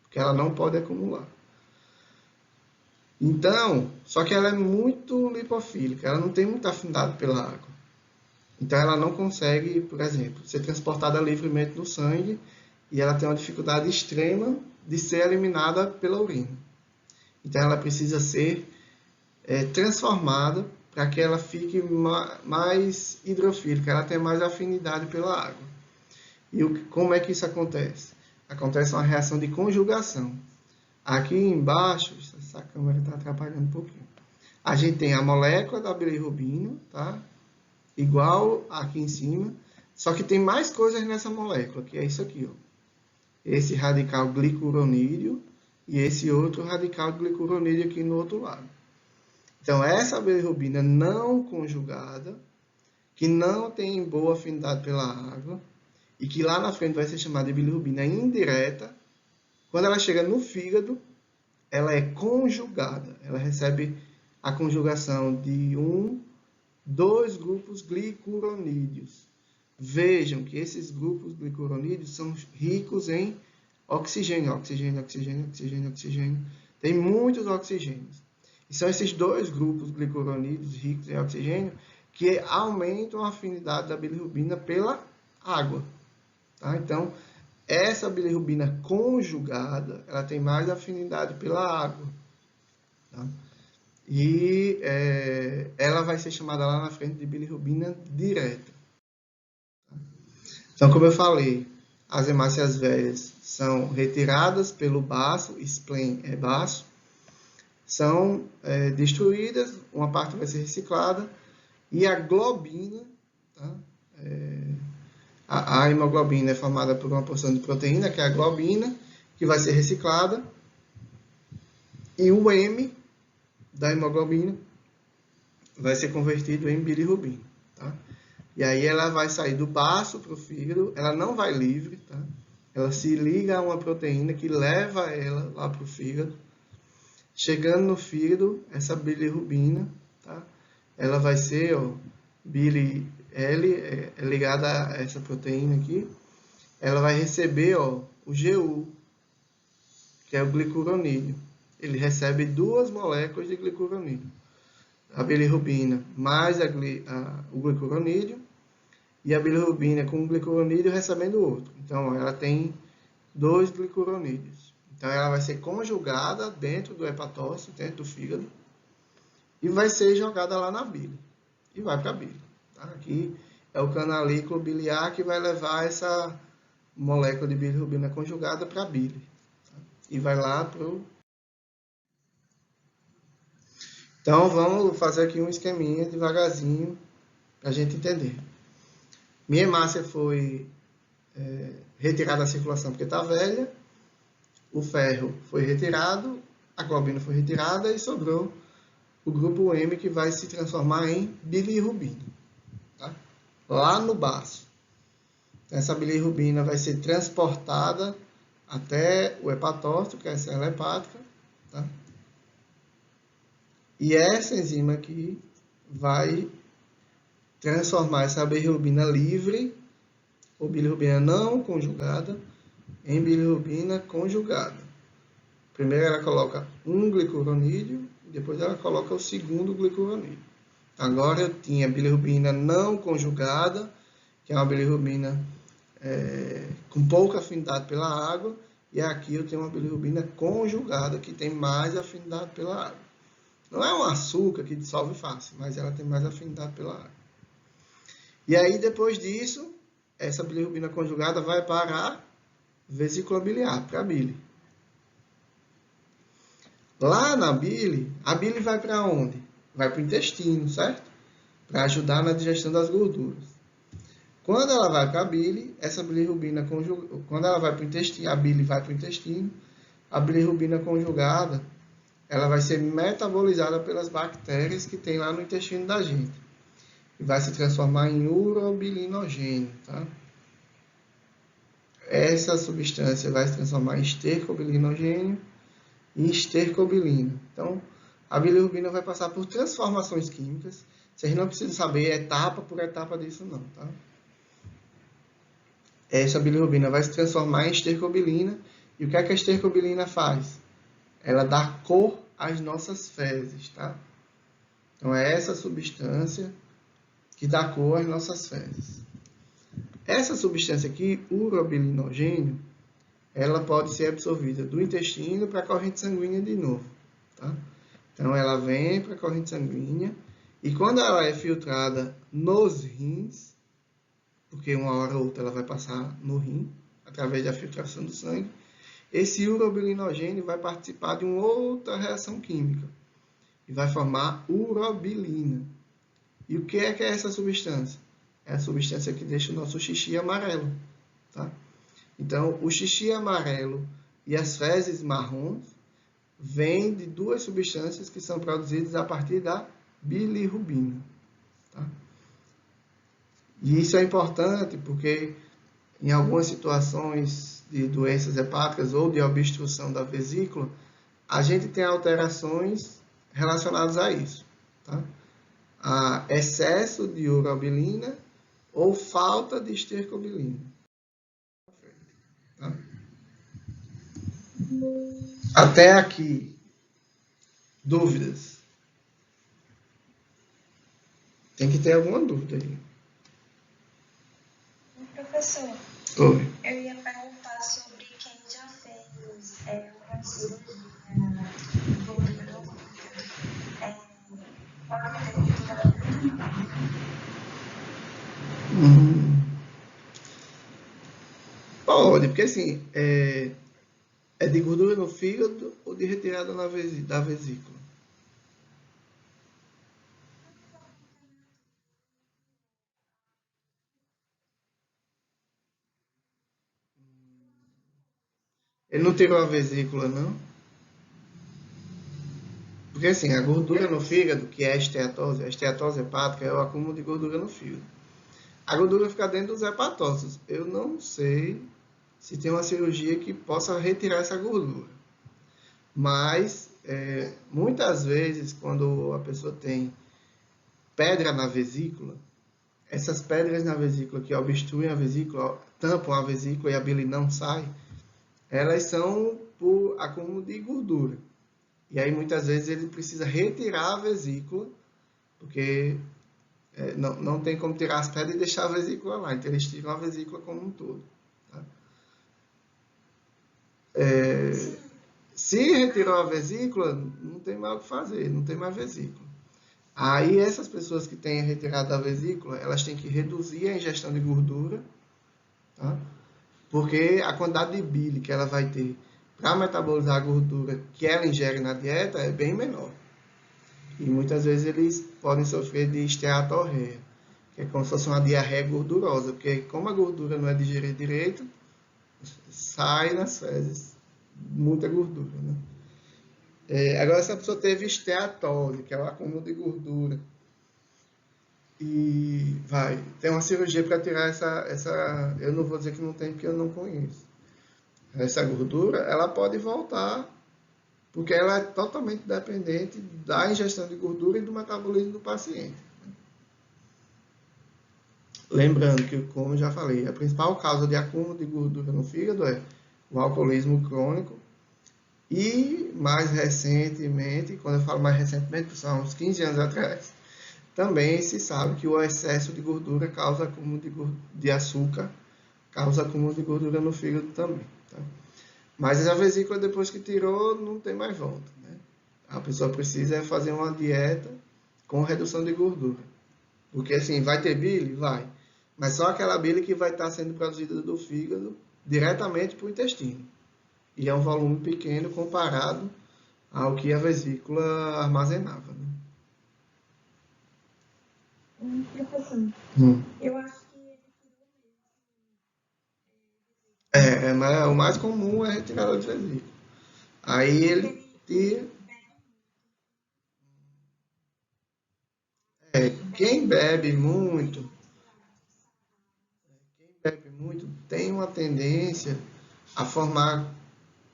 [SPEAKER 1] Porque ela não pode acumular. Então, só que ela é muito lipofílica, ela não tem muita afinidade pela água. Então, ela não consegue, por exemplo, ser transportada livremente no sangue e ela tem uma dificuldade extrema de ser eliminada pela urina. Então, ela precisa ser transformada para que ela fique mais hidrofílica, ela tem mais afinidade pela água. E como é que isso acontece? Acontece uma reação de conjugação. Aqui embaixo, essa câmera está atrapalhando um pouquinho. A gente tem a molécula da bilirrubina, tá? Igual aqui em cima, só que tem mais coisas nessa molécula, que é isso aqui, ó. Esse radical glicuronídeo e esse outro radical glicuronídeo aqui no outro lado. Então, essa bilirrubina não conjugada, que não tem boa afinidade pela água, e que lá na frente vai ser chamada de bilirrubina indireta, quando ela chega no fígado, ela é conjugada. Ela recebe a conjugação de dois grupos glicuronídeos. Vejam que esses grupos glicuronídeos são ricos em oxigênio, oxigênio, oxigênio, oxigênio, oxigênio. Tem muitos oxigênios. E são esses dois grupos glicuronídeos ricos em oxigênio que aumentam a afinidade da bilirrubina pela água. Tá? Então, essa bilirrubina conjugada, ela tem mais afinidade pela água. Tá? E ela vai ser chamada lá na frente de bilirrubina direta. Tá? Então, como eu falei, as hemácias velhas são retiradas pelo baço, spleen é baço, são destruídas, uma parte vai ser reciclada, e a globina, tá? A hemoglobina é formada por uma porção de proteína, que é a globina, que vai ser reciclada. E o M da hemoglobina vai ser convertido em bilirrubina. Tá? E aí ela vai sair do baço para o fígado, ela não vai livre, tá? Ela se liga a uma proteína que leva ela lá para o fígado. Chegando no fígado, essa bilirrubina, tá? Ela vai ser, ó, L é ligada a essa proteína aqui, ela vai receber, ó, o GU, que é o glicuronídeo. Ele recebe duas moléculas de glicuronídeo. A bilirrubina mais o glicuronídeo e a bilirrubina com o glicuronídeo recebendo o outro. Então, ó, ela tem dois glicuronídeos. Então, ela vai ser conjugada dentro do hepatócito, dentro do fígado, e vai ser jogada lá na bile. E vai para a bile. Tá? Aqui é o canalículo biliar que vai levar essa molécula de bilirrubina conjugada para a bile. Tá? E vai lá para o... Então, vamos fazer aqui um esqueminha devagarzinho para a gente entender. Minha hemácia foi retirada da circulação porque está velha, o ferro foi retirado, a globina foi retirada e sobrou o grupo M que vai se transformar em bilirrubina. Tá? Lá no baço. Essa bilirrubina vai ser transportada até o hepatócito, que é a célula hepática. Tá? E essa enzima aqui vai transformar essa bilirrubina livre, ou bilirrubina não conjugada, em bilirrubina conjugada. Primeiro ela coloca um glicuronídeo, depois ela coloca o segundo glicuronídeo. Agora eu tinha bilirrubina não conjugada, que é uma bilirrubina com pouca afinidade pela água, e aqui eu tenho uma bilirrubina conjugada, que tem mais afinidade pela água. Não é um açúcar que dissolve fácil, mas ela tem mais afinidade pela água. E aí, depois disso, essa bilirrubina conjugada vai para a vesícula biliar, para a bile. Lá na bile, a bile vai para onde? Vai para o intestino, certo? para ajudar na digestão das gorduras. Quando ela vai para a bile, essa bilirrubina conjugada, quando ela vai para o intestino, a bile vai para o intestino, a bilirrubina conjugada, ela vai ser metabolizada pelas bactérias que tem lá no intestino da gente. E vai se transformar em urobilinogênio, tá? Essa substância vai se transformar em estercobilinogênio e estercobilina. Então, a bilirrubina vai passar por transformações químicas. Vocês não precisam saber etapa por etapa disso não, tá? Essa bilirrubina vai se transformar em estercobilina. E o que é que a estercobilina faz? Ela dá cor às nossas fezes, tá? Então, é essa substância que dá cor às nossas fezes. Essa substância aqui, urobilinogênio, ela pode ser absorvida do intestino para a corrente sanguínea de novo, tá? Então, ela vem para a corrente sanguínea e quando ela é filtrada nos rins, porque uma hora ou outra ela vai passar no rim, através da filtração do sangue, esse urobilinogênio vai participar de uma outra reação química e vai formar urobilina. E o que é essa substância? É a substância que deixa o nosso xixi amarelo, tá? Então, o xixi amarelo e as fezes marrons vêm de duas substâncias que são produzidas a partir da bilirrubina, tá? E isso é importante porque em algumas situações de doenças hepáticas ou de obstrução da vesícula, a gente tem alterações relacionadas a isso, tá? A excesso de urobilina ou falta de estercobilina. Tá? Até aqui, dúvidas? Tem que ter alguma dúvida aí.
[SPEAKER 2] Professor,
[SPEAKER 1] Oi.
[SPEAKER 2] eu ia perguntar sobre quem já fez uma cirurgia de gordura no fígado. Pode ter retirado?
[SPEAKER 1] Pode, porque assim, é de gordura no fígado ou de retirada da vesícula? Ele não tirou a vesícula, não? Porque assim, a gordura no fígado, que é a esteatose hepática é o acúmulo de gordura no fígado. A gordura fica dentro dos hepatócitos. Eu não sei se tem uma cirurgia que possa retirar essa gordura. Mas, muitas vezes, quando a pessoa tem pedra na vesícula, essas pedras na vesícula que obstruem a vesícula, tampam a vesícula e a bile não sai, elas são por acúmulo de gordura. E aí, muitas vezes, ele precisa retirar a vesícula, porque não tem como tirar as pedras e deixar a vesícula lá. Então, eles tiram a vesícula como um todo. Tá? Se retirou a vesícula, não tem mais o que fazer, não tem mais vesícula. Aí, essas pessoas que têm retirado a vesícula, elas têm que reduzir a ingestão de gordura, tá? Porque a quantidade de bile que ela vai ter para metabolizar a gordura que ela ingere na dieta é bem menor. E muitas vezes eles podem sofrer de esteatorreia, que é como se fosse uma diarreia gordurosa, porque como a gordura não é digerida direito, sai nas fezes muita gordura, né? Agora, se a pessoa teve esteatose, que é o acúmulo de gordura, e tem uma cirurgia para tirar essa. Eu não vou dizer que não tem, porque eu não conheço. Essa gordura, ela pode voltar, porque ela é totalmente dependente da ingestão de gordura e do metabolismo do paciente. Lembrando que, como já falei, a principal causa de acúmulo de gordura no fígado é o alcoolismo crônico. E, mais recentemente, quando eu falo mais recentemente, são uns 15 anos atrás, também se sabe que o excesso de gordura causa acúmulo de açúcar, causa acúmulo de gordura no fígado também. Tá? Mas a vesícula, depois que tirou, não tem mais volta. Né? A pessoa precisa fazer uma dieta com redução de gordura. Porque assim, vai ter bile? Vai. Mas só aquela bile que vai estar sendo produzida do fígado diretamente para o intestino. E é um volume pequeno comparado ao que a vesícula armazenava. Né?
[SPEAKER 2] Professor, eu acho que ele
[SPEAKER 1] Mas o mais comum é retirada de vesícula. Aí ele tira. Quem bebe muito, tem uma tendência a formar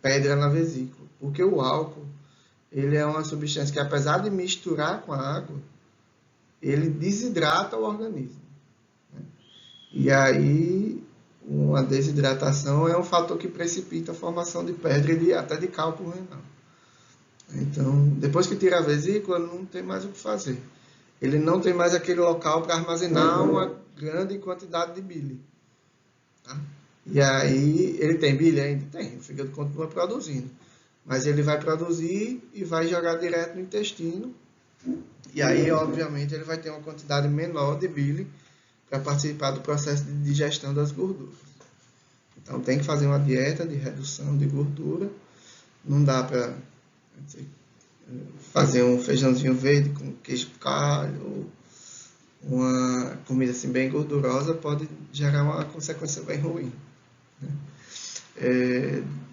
[SPEAKER 1] pedra na vesícula, porque o álcool, ele é uma substância que, apesar de misturar com a água, ele desidrata o organismo. E aí, uma desidratação é um fator que precipita a formação de pedra e até de cálculo renal. Então, depois que tira a vesícula, não tem mais o que fazer. Ele não tem mais aquele local para armazenar uma grande quantidade de bile. Tá? E aí, ele tem bile? Ainda tem, o fígado continua produzindo. Mas ele vai produzir e vai jogar direto no intestino. E aí, obviamente, ele vai ter uma quantidade menor de bile para participar do processo de digestão das gorduras. Então, tem que fazer uma dieta de redução de gordura. Não dá para fazer um feijãozinho verde com queijo coalho, uma comida assim bem gordurosa, pode gerar uma consequência bem ruim.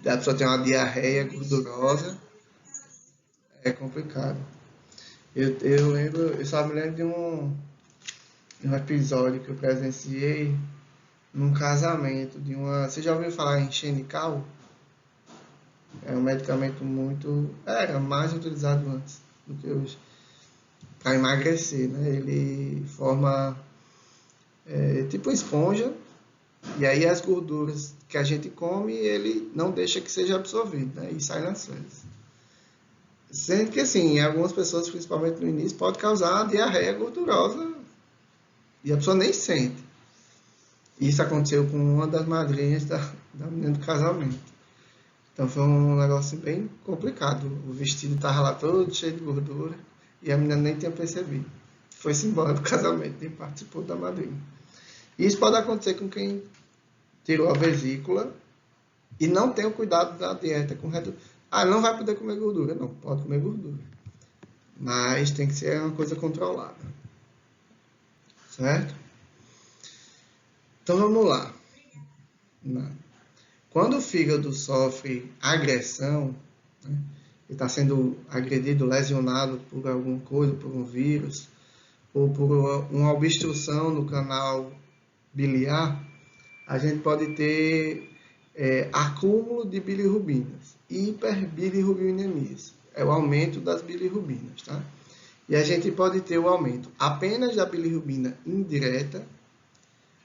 [SPEAKER 1] A pessoa tem uma diarreia gordurosa, é complicado. Eu só me lembro de um episódio que eu presenciei num casamento de uma. Você já ouviu falar em Xenical? É um medicamento era mais utilizado antes do que hoje para emagrecer, né? Ele forma tipo esponja, e aí as gorduras que a gente come, ele não deixa que seja absorvido, né? E sai nas fezes. Sendo que, assim, em algumas pessoas, principalmente no início, pode causar diarreia gordurosa e a pessoa nem sente. Isso aconteceu com uma das madrinhas da menina do casamento. Então foi um negócio bem complicado. O vestido estava lá todo cheio de gordura e a menina nem tinha percebido. Foi-se embora do casamento, nem participou da madrinha. Isso pode acontecer com quem tirou a vesícula e não tem o cuidado da dieta com redução. Não vai poder comer gordura. Não, pode comer gordura. Mas tem que ser uma coisa controlada. Certo? Então vamos lá. Quando o fígado sofre agressão, né, ele está sendo agredido, lesionado por alguma coisa, por um vírus, ou por uma obstrução no canal biliar, a gente pode ter acúmulo de bilirrubinas, hiperbilirrubinemias, é o aumento das bilirrubinas, tá? E a gente pode ter o aumento apenas da bilirrubina indireta,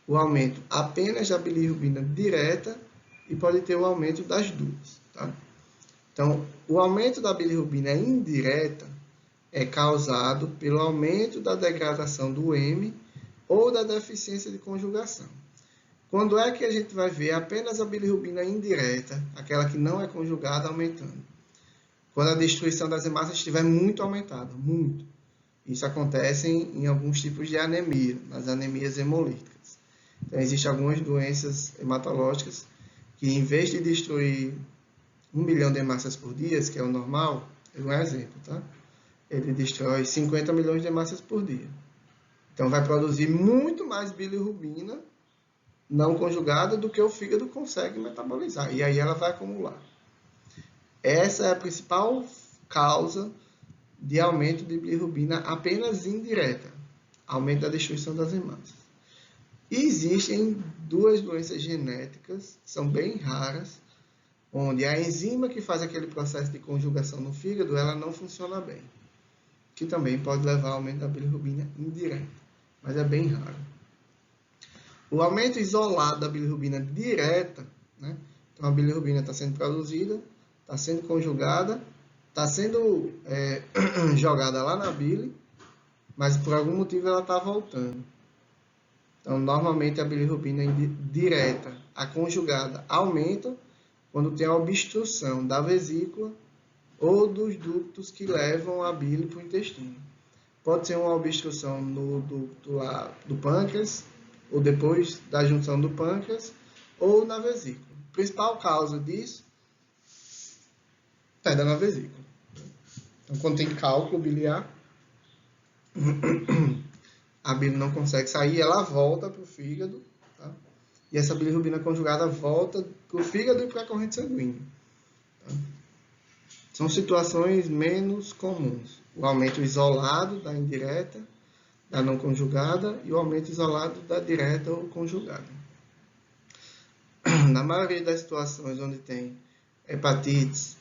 [SPEAKER 1] o aumento apenas da bilirrubina direta e pode ter o aumento das duas, tá? Então, o aumento da bilirrubina indireta é causado pelo aumento da degradação do M ou da deficiência de conjugação. Quando é que a gente vai ver apenas a bilirrubina indireta, aquela que não é conjugada, aumentando? Quando a destruição das hemácias estiver muito aumentada, muito. Isso acontece em alguns tipos de anemia, nas anemias hemolíticas. Então, existem algumas doenças hematológicas que, em vez de destruir 1 milhão de hemácias por dia, que é o normal, é um exemplo, tá? Ele destrói 50 milhões de hemácias por dia. Então, vai produzir muito mais bilirrubina não conjugada do que o fígado consegue metabolizar. E aí ela vai acumular. Essa é a principal causa de aumento de bilirrubina apenas indireta. Aumento da destruição das hemácias. E existem duas doenças genéticas, são bem raras, onde a enzima que faz aquele processo de conjugação no fígado, ela não funciona bem. Que também pode levar ao aumento da bilirrubina indireta, mas é bem raro. O aumento isolado da bilirrubina direta, né? Então a bilirrubina está sendo produzida, está sendo conjugada, está sendo jogada lá na bile, mas por algum motivo ela está voltando. Então, normalmente a bilirrubina direta, a conjugada, aumenta quando tem a obstrução da vesícula ou dos ductos que levam a bile para o intestino. Pode ser uma obstrução no ducto lá do pâncreas, ou depois da junção do pâncreas, ou na vesícula. A principal causa disso é na vesícula. Então, quando tem cálculo biliar, a bile não consegue sair, ela volta para o fígado, tá? E essa bilirrubina conjugada volta para o fígado e para a corrente sanguínea. Tá? São situações menos comuns. O aumento isolado da indireta, da não conjugada, e o aumento isolado da direta ou conjugada. Na maioria das situações onde tem hepatites,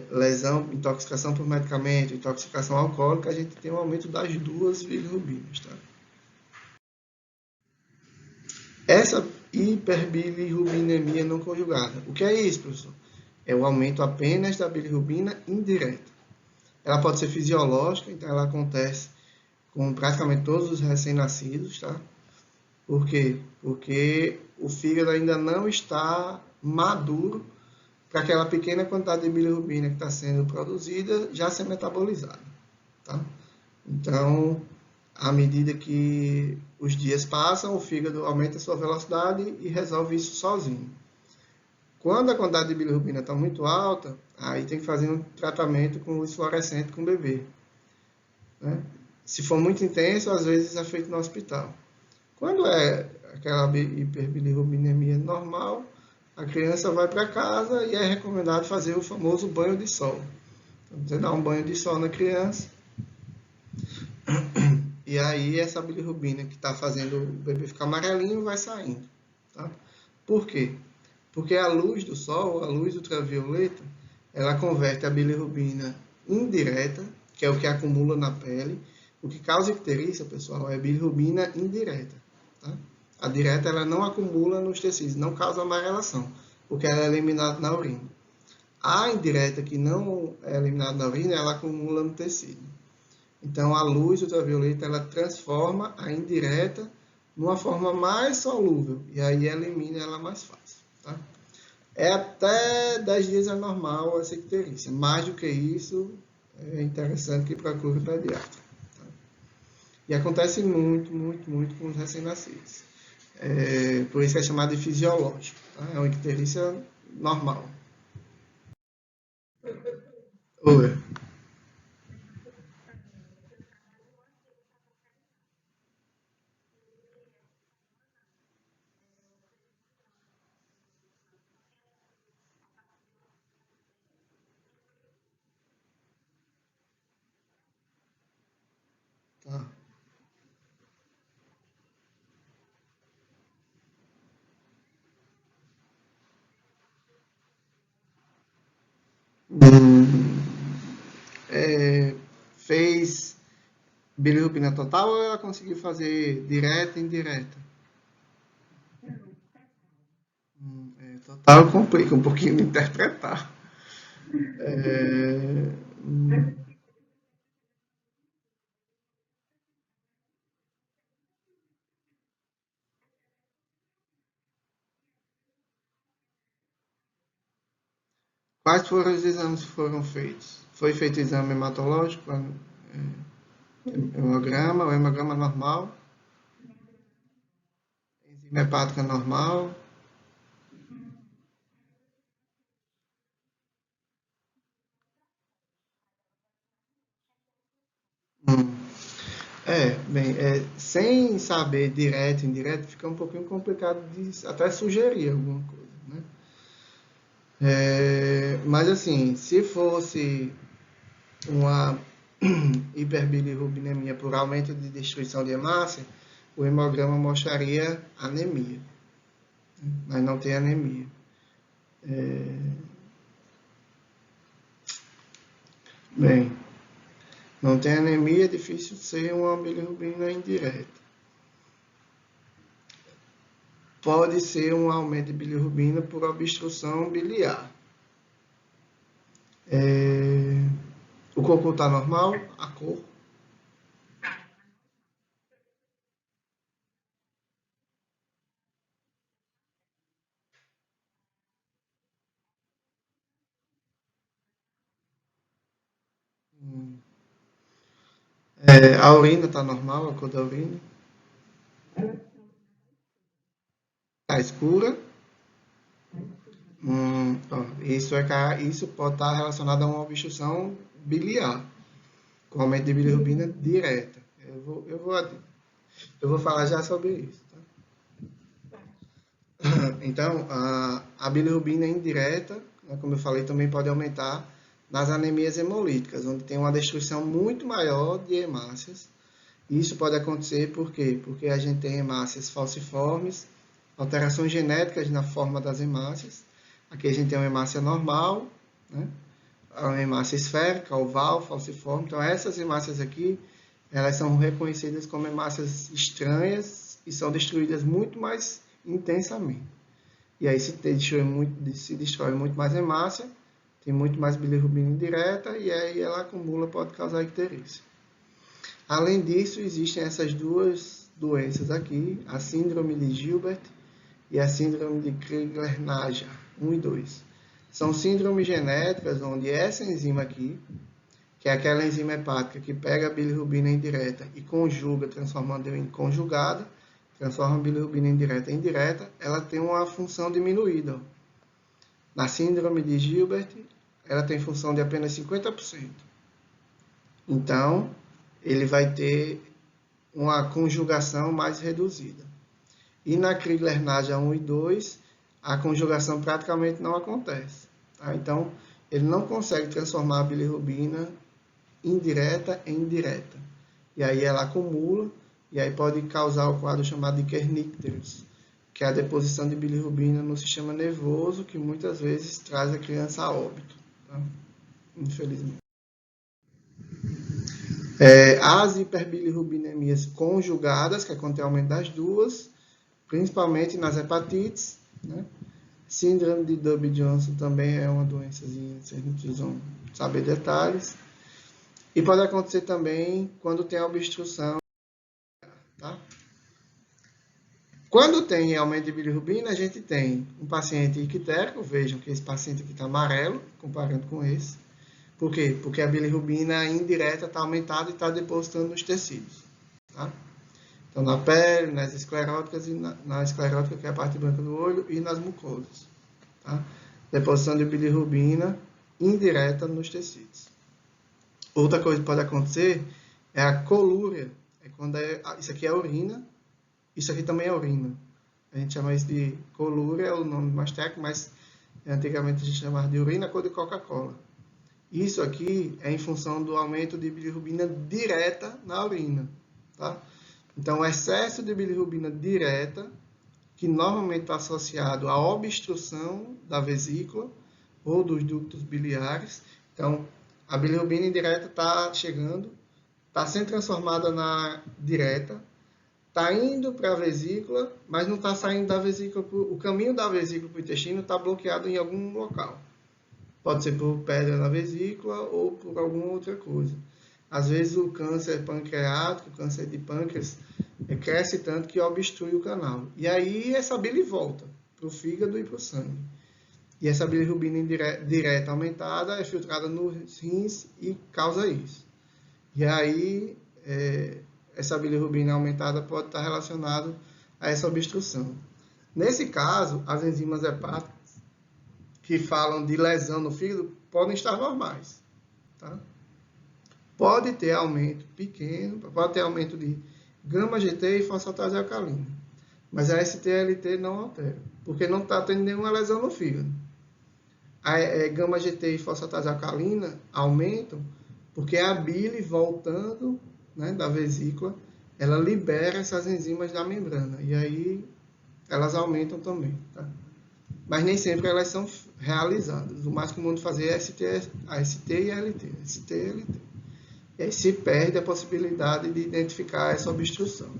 [SPEAKER 1] lesão, intoxicação por medicamento, intoxicação alcoólica, a gente tem um aumento das duas bilirrubinas. Tá? Essa hiperbilirrubinemia não conjugada. O que é isso, professor? É o aumento apenas da bilirrubina indireta. Ela pode ser fisiológica, então ela acontece com praticamente todos os recém-nascidos, tá? Por quê? Porque o fígado ainda não está maduro para aquela pequena quantidade de bilirrubina que está sendo produzida já ser metabolizada, tá? Então, à medida que os dias passam, o fígado aumenta a sua velocidade e resolve isso sozinho. Quando a quantidade de bilirrubina está muito alta, aí tem que fazer um tratamento com luz fluorescente com o bebê. Né? Se for muito intenso, às vezes é feito no hospital. Quando é aquela hiperbilirrubinemia normal, a criança vai para casa e é recomendado fazer o famoso banho de sol. Então, você dá um banho de sol na criança, e aí essa bilirrubina que está fazendo o bebê ficar amarelinho vai saindo. Tá? Por quê? Porque a luz do sol, a luz ultravioleta, ela converte a bilirrubina indireta, que é o que acumula na pele. O que causa icterícia, pessoal, é bilirrubina indireta. Tá? A direta ela não acumula nos tecidos, não causa amarelação, porque ela é eliminada na urina. A indireta, que não é eliminada na urina, ela acumula no tecido. Então, a luz ultravioleta ela transforma a indireta numa forma mais solúvel, e aí elimina ela mais fácil. Tá? É até 10 dias é normal essa icterícia. Mais do que isso, é interessante que procure o pediatra. Tá? E acontece muito com os recém-nascidos. Por isso que é chamado de fisiológico. Tá? É uma icterícia normal. Oi. Tá. Fez bilirrubina total ou ela conseguiu fazer direta e indireta? Total complica um pouquinho de interpretar. É, quais foram os exames que foram feitos? Foi feito exame hematológico, hemograma, o hemograma normal, enzima hepática normal. Hum. Sem saber direto e indireto, fica um pouquinho complicado de até sugerir alguma coisa, né? Mas assim, se fosse uma hiperbilirrubinemia por aumento de destruição de hemácia, o hemograma mostraria anemia, mas não tem anemia. Bem, não tem anemia, é difícil ser uma bilirrubina indireta. Pode ser um aumento de bilirrubina por obstrução biliar. O cocô está normal, a cor. A urina está normal, a cor da urina. Está escura. Isso pode estar relacionado a uma obstrução biliar, com aumento de bilirrubina direta. Eu eu vou falar já sobre isso. Tá? Então, a bilirrubina indireta, né, como eu falei, também pode aumentar nas anemias hemolíticas, onde tem uma destruição muito maior de hemácias. Isso pode acontecer por quê? Porque a gente tem hemácias falciformes, alterações genéticas na forma das hemácias. Aqui a gente tem uma hemácia normal, né? Uma hemácia esférica, oval, falciforme. Então, essas hemácias aqui, elas são reconhecidas como hemácias estranhas e são destruídas muito mais intensamente. E aí se destrói muito mais hemácia, tem muito mais bilirrubina indireta, e aí ela acumula, pode causar icterícia. Além disso, existem essas duas doenças aqui, a síndrome de Gilbert e a síndrome de Crigler-Najjar, 1 e 2. São síndromes genéticas onde essa enzima aqui, que é aquela enzima hepática que pega a bilirrubina indireta e conjuga, transformando em conjugada, transforma a bilirrubina indireta em direta, ela tem uma função diminuída. Na síndrome de Gilbert, ela tem função de apenas 50%. Então, ele vai ter uma conjugação mais reduzida. E na Crigler-Najjar 1 e 2, a conjugação praticamente não acontece. Tá? Então, ele não consegue transformar a bilirrubina indireta em direta. E aí ela acumula, e aí pode causar o quadro chamado de kernicterus, que é a deposição de bilirrubina no sistema nervoso, que muitas vezes traz a criança a óbito. Tá? Infelizmente. As hiperbilirrubinemias conjugadas, que é quando tem aumento das duas, principalmente nas hepatites, né? Síndrome de Dubé-Johnson também é uma doençazinha, vocês não precisam saber detalhes. E pode acontecer também quando tem obstrução. Tá? Quando tem aumento de bilirrubina, a gente tem um paciente ictérico, vejam que esse paciente aqui está amarelo, comparando com esse. Por quê? Porque a bilirrubina indireta está aumentada e está depositando nos tecidos. Tá? Então, na pele, nas escleróticas, e na esclerótica, que é a parte branca do olho, e nas mucosas. Tá? Deposição de bilirrubina indireta nos tecidos. Outra coisa que pode acontecer é a colúria. Isso aqui é urina, isso aqui também é urina. A gente chama isso de colúria, é o nome mais técnico, mas antigamente a gente chamava de urina cor de Coca-Cola. Isso aqui é em função do aumento de bilirrubina direta na urina. Tá? Então, o excesso de bilirrubina direta, que normalmente está associado à obstrução da vesícula ou dos ductos biliares. Então, a bilirrubina indireta está chegando, está sendo transformada na direta, está indo para a vesícula, mas não está saindo da vesícula. O caminho da vesícula para o intestino está bloqueado em algum local. Pode ser por pedra na vesícula ou por alguma outra coisa. Às vezes o câncer pancreático, o câncer de pâncreas, cresce tanto que obstrui o canal. E aí essa bile volta para o fígado e para o sangue. E essa bilirrubina direta aumentada é filtrada nos rins e causa isso. E aí essa bilirrubina aumentada pode estar relacionada a essa obstrução. Nesse caso, as enzimas hepáticas que falam de lesão no fígado podem estar normais. Tá? Pode ter aumento pequeno, pode ter aumento de gama-GT e fosfatase alcalina. Mas a ST-LT não altera, porque não está tendo nenhuma lesão no fígado. A gama-GT e fosfatase alcalina aumentam porque a bile voltando, né, da vesícula, ela libera essas enzimas da membrana. E aí elas aumentam também. Tá? Mas nem sempre elas são realizadas. O mais comum de fazer é a ST e a LT. ST e LT. E aí se perde a possibilidade de identificar essa obstrução.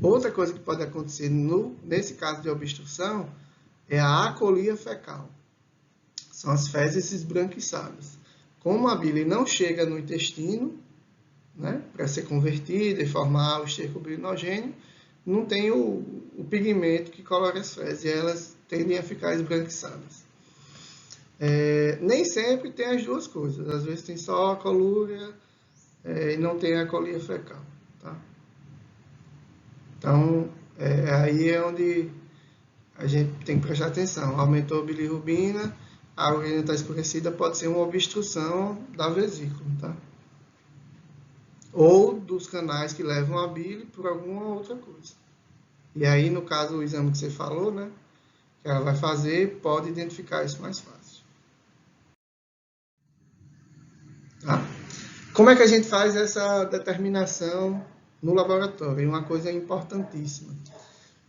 [SPEAKER 1] Outra coisa que pode acontecer nesse caso de obstrução é a acolia fecal. São as fezes esbranquiçadas. Como a bile não chega no intestino, né, para ser convertida e formar o esterco bilinogênio, não tem o pigmento que colore as fezes, e elas tendem a ficar esbranquiçadas. Nem sempre tem as duas coisas. Às vezes tem só a colúria e não tem a acolia fecal. Tá? Então, aí é onde a gente tem que prestar atenção. Aumentou a bilirrubina, a urina está escurecida, pode ser uma obstrução da vesícula. Tá? ou dos canais que levam a bile por alguma outra coisa. E aí, no caso, o exame que você falou, né, que ela vai fazer, pode identificar isso mais fácil. Tá? Como é que a gente faz essa determinação no laboratório? Uma coisa importantíssima.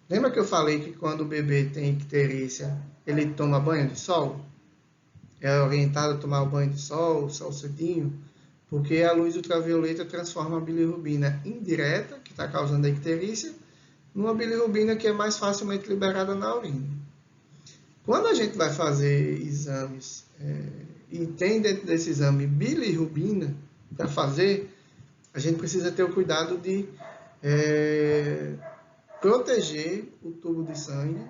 [SPEAKER 1] Lembra que eu falei que quando o bebê tem icterícia, ele toma banho de sol? É orientado a tomar o banho de sol cedinho, porque a luz ultravioleta transforma a bilirrubina indireta, que está causando a icterícia, numa bilirrubina que é mais facilmente liberada na urina. Quando a gente vai fazer exames e tem dentro desse exame bilirrubina para fazer, a gente precisa ter o cuidado de proteger o tubo de sangue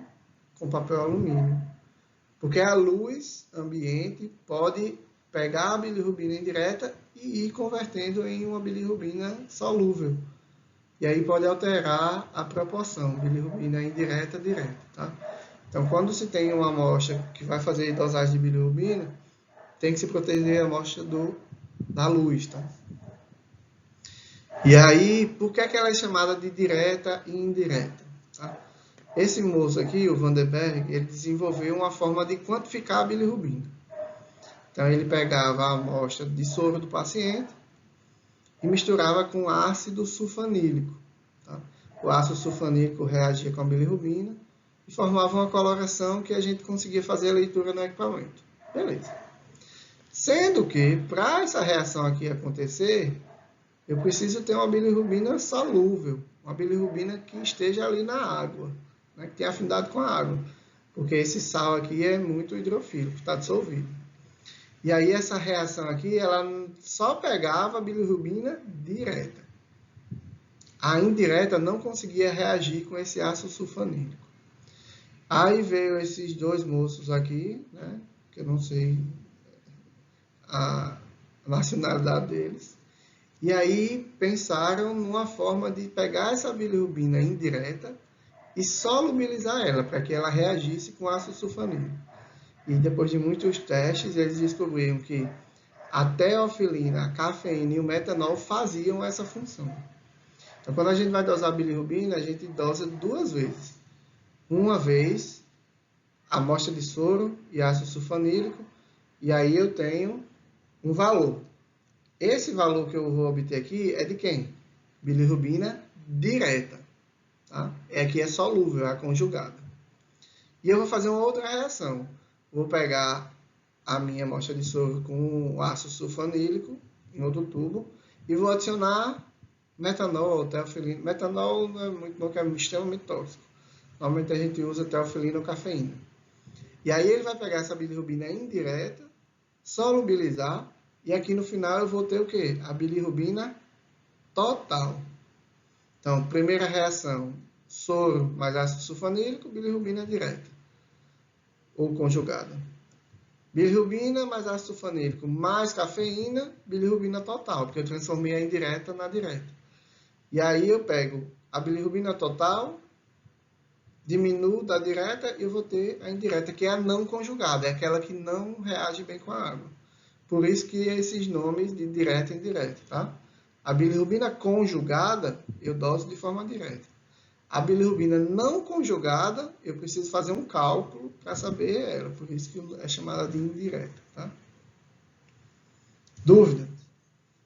[SPEAKER 1] com papel alumínio. Porque a luz ambiente pode pegar a bilirrubina indireta e ir convertendo em uma bilirrubina solúvel. E aí pode alterar a proporção, bilirrubina indireta, direta. Tá? Então, quando se tem uma amostra que vai fazer dosagem de bilirrubina, tem que se proteger a amostra da luz. Tá? E aí, por que ela é chamada de direta e indireta? Tá? Esse moço aqui, o Van der Berg, ele desenvolveu uma forma de quantificar a bilirrubina. Então, ele pegava a amostra de soro do paciente e misturava com ácido sulfanílico. Tá? O ácido sulfanílico reagia com a bilirrubina e formava uma coloração que a gente conseguia fazer a leitura no equipamento. Beleza. Sendo que, para essa reação aqui acontecer, eu preciso ter uma bilirrubina solúvel, uma bilirrubina que esteja ali na água, né, que tenha afinidade com a água, porque esse sal aqui é muito hidrofílico, está dissolvido. E aí essa reação aqui, ela só pegava a bilirrubina direta. A indireta não conseguia reagir com esse ácido sulfanílico. Aí veio esses dois moços aqui, né, que eu não sei a nacionalidade deles, e aí pensaram numa forma de pegar essa bilirrubina indireta e solubilizar ela, para que ela reagisse com ácido sulfanílico. E depois de muitos testes, eles descobriram que a teofilina, a cafeína e o metanol faziam essa função. Então, quando a gente vai dosar a bilirrubina, a gente dosa duas vezes. Uma vez, amostra de soro e ácido sulfanílico, e aí eu tenho um valor. Esse valor que eu vou obter aqui é de quem? Bilirrubina direta. Tá? Aqui é solúvel, é a conjugada. E eu vou fazer uma outra reação. Vou pegar a minha amostra de soro com ácido sulfanílico em outro tubo e vou adicionar metanol, teofilina. Metanol não é muito bom, que é extremamente tóxico. Normalmente a gente usa teofilina ou cafeína. E aí ele vai pegar essa bilirrubina indireta, solubilizar, e aqui no final eu vou ter o quê? A bilirrubina total. Então, primeira reação, soro mais ácido sulfanílico, bilirrubina direta, ou conjugada. Bilirrubina mais ácido sulfanílico mais cafeína, bilirrubina total, porque eu transformei a indireta na direta. E aí eu pego a bilirrubina total, diminuo da direta e eu vou ter a indireta, que é a não conjugada, é aquela que não reage bem com a água. Por isso que esses nomes de direta e indireta, tá? A bilirrubina conjugada, eu doso de forma direta. A bilirrubina não conjugada, eu preciso fazer um cálculo para saber ela, por isso que é chamada de indireta, tá? Dúvida?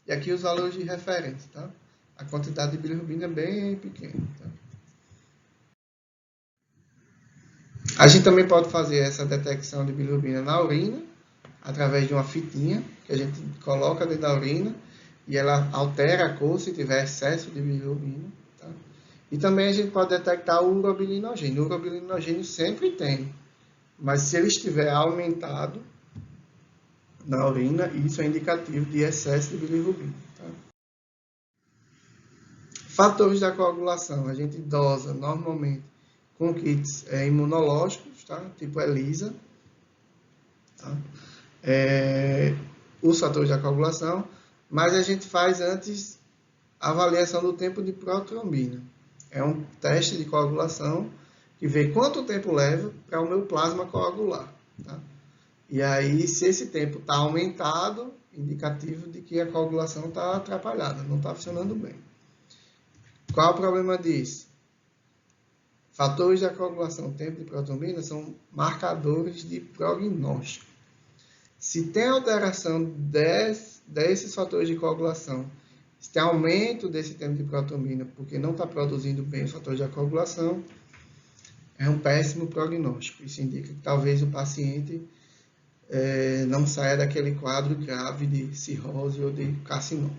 [SPEAKER 1] E aqui os valores de referência, tá? A quantidade de bilirrubina é bem pequena, tá? A gente também pode fazer essa detecção de bilirrubina na urina, através de uma fitinha que a gente coloca dentro da urina e ela altera a cor se tiver excesso de bilirrubina. Tá? E também a gente pode detectar o urobilinogênio. O urobilinogênio sempre tem, mas se ele estiver aumentado na urina, isso é indicativo de excesso de bilirrubina. Tá? Fatores da coagulação. A gente dosa normalmente com kits imunológicos, tá? Tipo ELISA. Tá? Os fatores da coagulação, mas a gente faz antes a avaliação do tempo de protrombina. É um teste de coagulação que vê quanto tempo leva para o meu plasma coagular. Tá? E aí, se esse tempo está aumentado, indicativo de que a coagulação está atrapalhada, não está funcionando bem. Qual é o problema disso? Fatores da coagulação, tempo de protrombina, são marcadores de prognóstico. Se tem alteração desses fatores de coagulação, se tem aumento desse tempo de protrombina, porque não está produzindo bem os fatores da coagulação, é um péssimo prognóstico. Isso indica que talvez o paciente não saia daquele quadro grave de cirrose ou de carcinoma.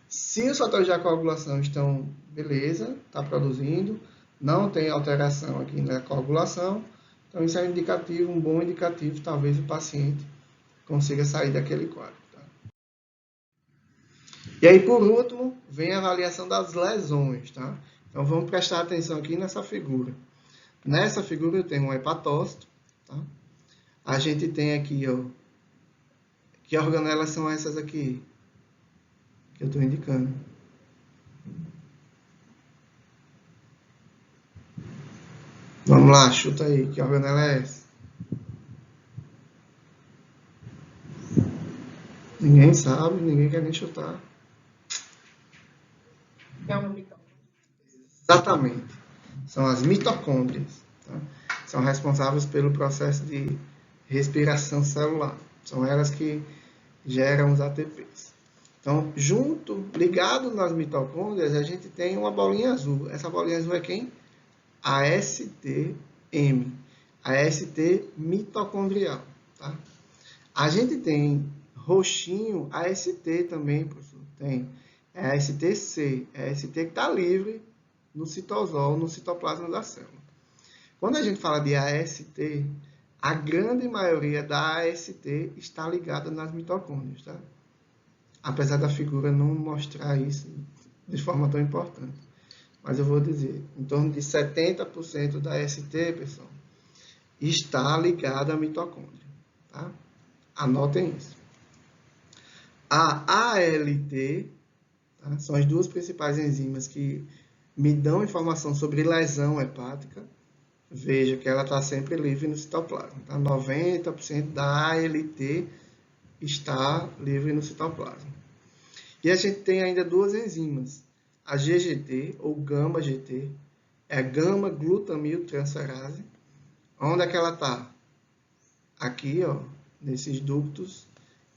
[SPEAKER 1] Se os fatores da coagulação estão beleza, está produzindo, não tem alteração aqui na coagulação, então isso é um indicativo, um bom indicativo, talvez o paciente consiga sair daquele quadro. Tá? E aí, por último, vem a avaliação das lesões. Tá? Então, vamos prestar atenção aqui nessa figura. Nessa figura eu tenho um hepatócito. Tá? A gente tem aqui, ó, que organelas são essas aqui que eu estou indicando? Vamos lá, chuta aí, que organela é essa? Ninguém sabe, ninguém quer nem chutar.
[SPEAKER 3] É uma mitocôndria.
[SPEAKER 1] Exatamente. São as mitocôndrias. Tá? São responsáveis pelo processo de respiração celular. São elas que geram os ATPs. Então, ligado nas mitocôndrias, a gente tem uma bolinha azul. Essa bolinha azul é quem? ASTM. AST mitocondrial. Tá? A gente tem roxinho AST também, professor. Tem. É ASTC. É AST que está livre no citosol, no citoplasma da célula. Quando a gente fala de AST, a grande maioria da AST está ligada nas mitocôndrias, tá? Apesar da figura não mostrar isso de forma tão importante. Mas eu vou dizer, em torno de 70% da AST, pessoal, está ligada à mitocôndria, tá? Anotem isso. A ALT, tá? São as duas principais enzimas que me dão informação sobre lesão hepática. Veja que ela está sempre livre no citoplasma. Tá? 90% da ALT está livre no citoplasma. E a gente tem ainda duas enzimas. A GGT, ou gama-GT, é a gama-glutamiltransferase. Onde é que ela está? Aqui, ó, nesses ductos.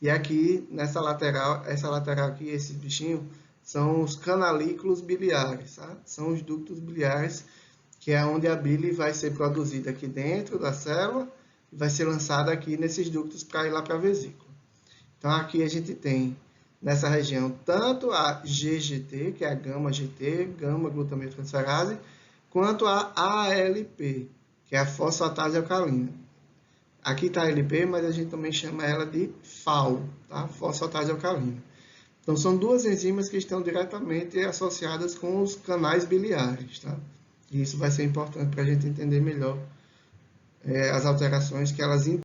[SPEAKER 1] E aqui, nessa lateral, essa lateral aqui, esses bichinhos, são os canalículos biliares. Tá? São os ductos biliares, que é onde a bile vai ser produzida aqui dentro da célula e vai ser lançada aqui nesses ductos para ir lá para a vesícula. Então, aqui a gente tem, nessa região, tanto a GGT, que é a gama-GT, gama-glutamiltransferase, quanto a ALP, que é a fosfatase alcalina. Aqui está a LP, mas a gente também chama ela de FAO, tá? Fosfatase alcalina. Então, são duas enzimas que estão diretamente associadas com os canais biliares, tá? E isso vai ser importante para a gente entender melhor as alterações que elas indicam.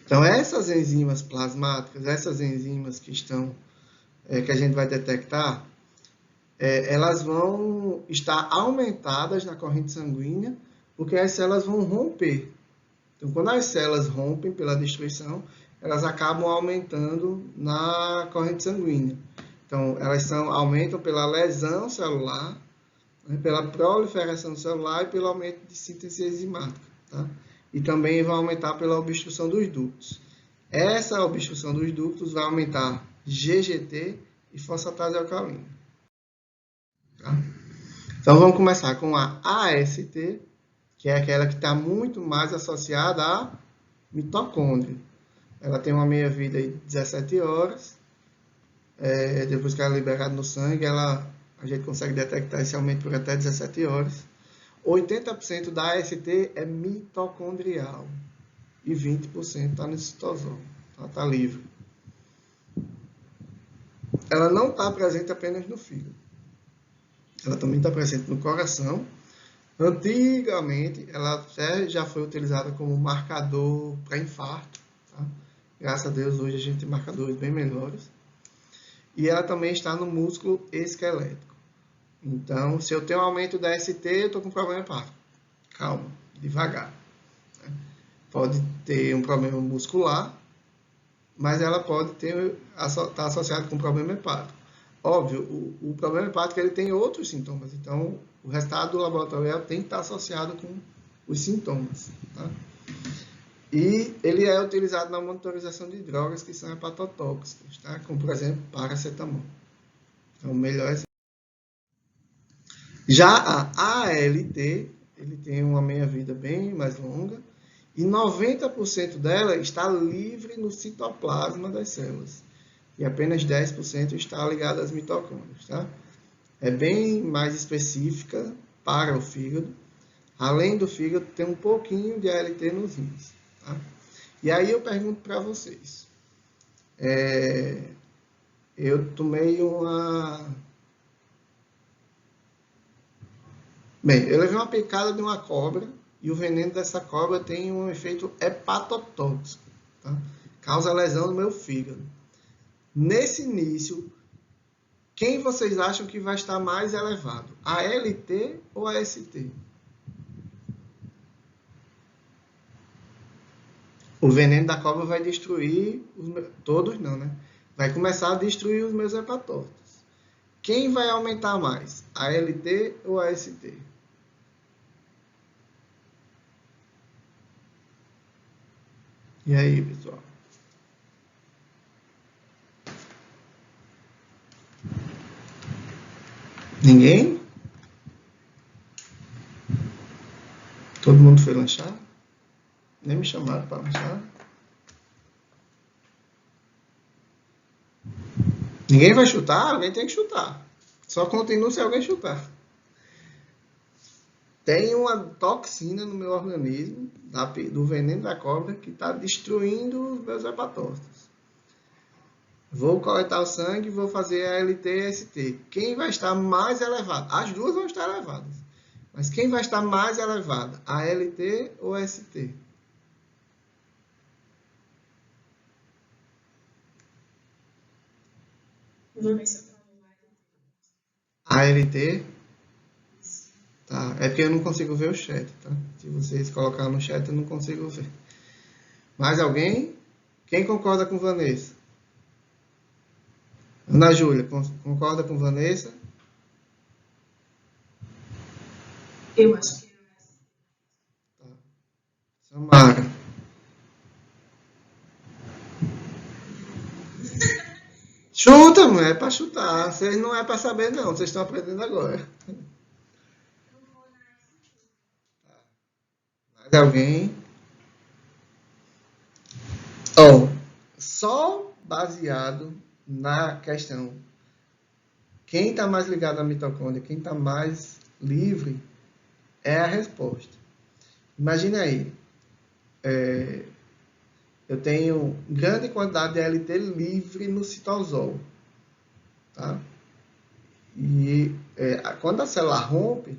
[SPEAKER 1] Então, essas enzimas plasmáticas, essas enzimas que estão, que a gente vai detectar, elas vão estar aumentadas na corrente sanguínea, porque as células vão romper. Então, quando as células rompem pela destruição, elas acabam aumentando na corrente sanguínea. Então, elas aumentam pela lesão celular, né, pela proliferação celular e pelo aumento de síntese enzimática. Tá? E também vai aumentar pela obstrução dos ductos. Essa obstrução dos ductos vai aumentar GGT e fosfatase alcalina. Tá? Então, vamos começar com a AST, que é aquela que está muito mais associada à mitocôndria. Ela tem uma meia-vida de 17 horas. Depois que ela é liberada no sangue, a gente consegue detectar esse aumento por até 17 horas. 80% da AST é mitocondrial e 20% está no citosol, está livre. Ela não está presente apenas no fígado. Ela também está presente no coração. Antigamente, ela já foi utilizada como marcador para infarto. Tá? Graças a Deus, hoje a gente tem marcadores bem melhores. E ela também está no músculo esquelético. Então, se eu tenho um aumento da ST, eu estou com problema hepático. Calma, devagar. Pode ter um problema muscular, mas ela pode estar associada com problema hepático. Óbvio, o problema hepático ele tem outros sintomas, então o resultado do laboratorial tem que estar associado com os sintomas. Tá? E ele é utilizado na monitorização de drogas que são hepatotóxicas, tá? Como, por exemplo, paracetamol. É o melhor exemplo. Já a ALT, ele tem uma meia-vida bem mais longa, e 90% dela está livre no citoplasma das células. E apenas 10% está ligada às mitocôndrias. Tá? É bem mais específica para o fígado. Além do fígado, tem um pouquinho de ALT nos rins. Tá? E aí eu pergunto para vocês. Eu tomei uma... Bem, eu levei uma picada de uma cobra e o veneno dessa cobra tem um efeito hepatotóxico. Tá? Causa lesão no meu fígado. Nesse início, quem vocês acham que vai estar mais elevado? A ALT ou a ST? O veneno da cobra vai destruir todos não, né? Vai começar a destruir os meus hepatócitos. Quem vai aumentar mais? A ALT ou a ST? E aí, pessoal? Ninguém? Todo mundo foi lanchar? Nem me chamaram para lanchar. Ninguém vai chutar? Alguém tem que chutar. Só continua se alguém chutar. Tem uma toxina no meu organismo, do veneno da cobra, que está destruindo os meus hepatócitos. Vou coletar o sangue e vou fazer a LT e a ST. Quem vai estar mais elevado? As duas vão estar elevadas. Mas quem vai estar mais elevada? A LT ou a ST? A LT? Tá. É porque eu não consigo ver o chat, tá? Se vocês colocarem no chat, eu não consigo ver. Mais alguém? Quem concorda com Vanessa? Ana Júlia, concorda com Vanessa?
[SPEAKER 2] Eu acho que
[SPEAKER 1] Tá. Samara. Chuta, mulher, é pra chutar. Vocês não é pra saber, não. Vocês estão aprendendo agora. Mais alguém? Só baseado na questão quem está mais ligado à mitocôndria, quem está mais livre, é a resposta. Imagine aí, eu tenho grande quantidade de LT livre no citosol. Tá? E quando a célula rompe,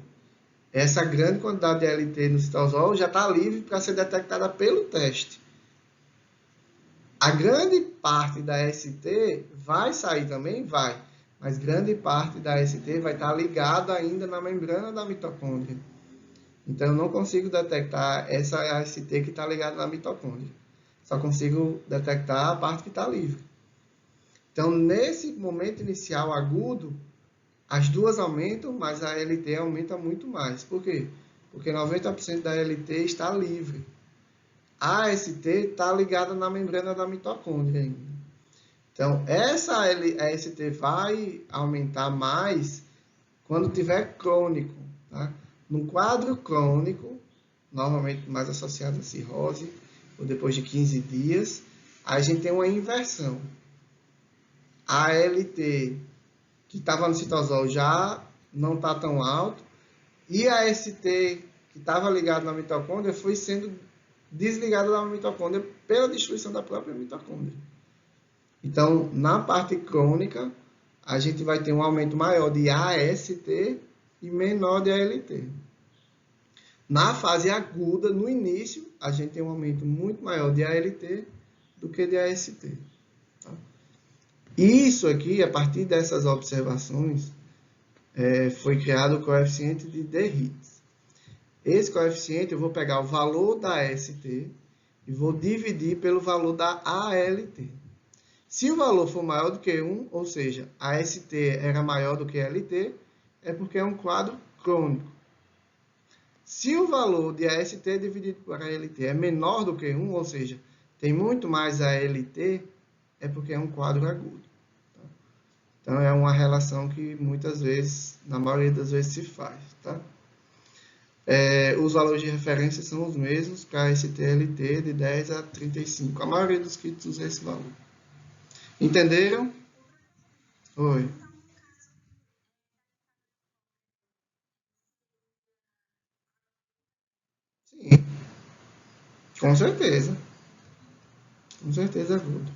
[SPEAKER 1] essa grande quantidade de LT no citosol já está livre para ser detectada pelo teste. A grande parte da ST vai sair também? Vai. Mas grande parte da ST vai estar ligada ainda na membrana da mitocôndria. Então, eu não consigo detectar essa ST que está ligada na mitocôndria. Só consigo detectar a parte que está livre. Então, nesse momento inicial agudo, as duas aumentam, mas a LT aumenta muito mais. Por quê? Porque 90% da LT está livre. A AST está ligada na membrana da mitocôndria ainda. Então, essa AST vai aumentar mais quando tiver crônico. Tá? No quadro crônico, normalmente mais associado a cirrose, ou depois de 15 dias, a gente tem uma inversão. A LT que estava no citosol já não está tão alto, e a ST que estava ligada na mitocôndria foi sendo desligada da mitocôndria pela destruição da própria mitocôndria. Então, na parte crônica, a gente vai ter um aumento maior de AST e menor de ALT. Na fase aguda, no início, a gente tem um aumento muito maior de ALT do que de AST. Tá? Isso aqui, a partir dessas observações, foi criado o coeficiente de de Higgs. Esse coeficiente, eu vou pegar o valor da AST e vou dividir pelo valor da ALT. Se o valor for maior do que 1, ou seja, a ST era maior do que a LT, é porque é um quadro crônico. Se o valor de AST dividido por ALT é menor do que 1, ou seja, tem muito mais ALT, é porque é um quadro agudo. Então, é uma relação que muitas vezes, na maioria das vezes, se faz. Tá? Os valores de referência são os mesmos para ST-LT de 10 a 35. A maioria dos kits usa esse valor. Entenderam? Oi. Sim, com certeza. Com certeza agudo.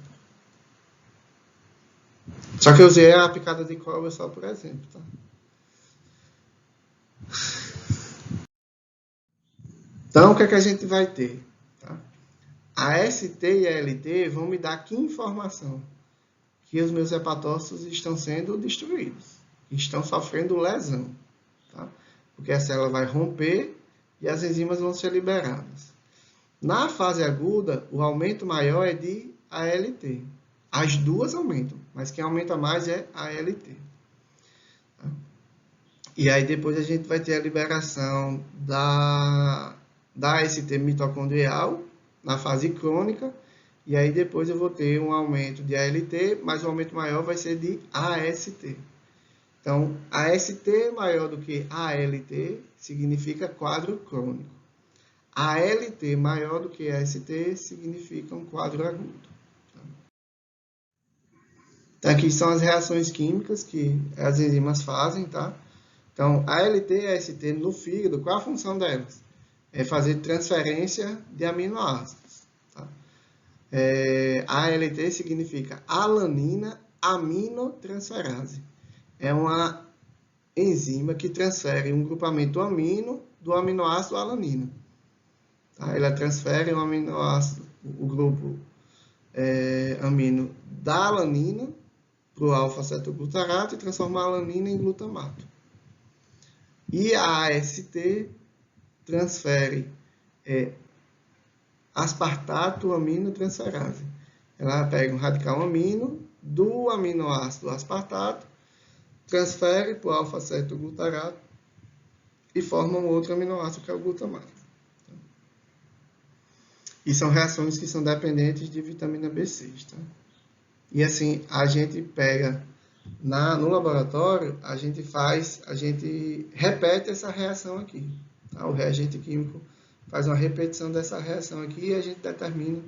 [SPEAKER 1] Só que eu usei a picada de cobra só por exemplo, tá? Então, o que é que a gente vai ter? Tá? A ST e a LT vão me dar que informação? Que os meus hepatócitos estão sendo destruídos, estão sofrendo lesão, tá? Porque a célula vai romper e as enzimas vão ser liberadas. Na fase aguda, o aumento maior é de ALT. As duas aumentam, mas quem aumenta mais é a ALT. Tá? E aí depois a gente vai ter a liberação da AST mitocondrial na fase crônica, e aí depois eu vou ter um aumento de ALT, mas o aumento maior vai ser de AST. Então, AST maior do que ALT significa quadro crônico. ALT maior do que AST significa um quadro agudo. Então, aqui são as reações químicas que as enzimas fazem, tá? Então, ALT e AST no fígado, qual a função delas? É fazer transferência de aminoácidos. Tá? ALT significa alanina aminotransferase. É uma enzima que transfere um grupamento amino do aminoácido alanina. Tá? Ela transfere um aminoácido, o grupo amino da alanina para o alfa-cetoglutarato e transforma a alanina em glutamato. E a AST transfere aspartato aminotransferase. Ela pega um radical amino do aminoácido aspartato, transfere para o alfa-cetoglutarato e forma um outro aminoácido que é o glutamato. E são reações que são dependentes de vitamina B6. Tá? E assim, a gente pega no laboratório, a gente repete essa reação aqui. Tá? O reagente químico faz uma repetição dessa reação aqui e a gente determina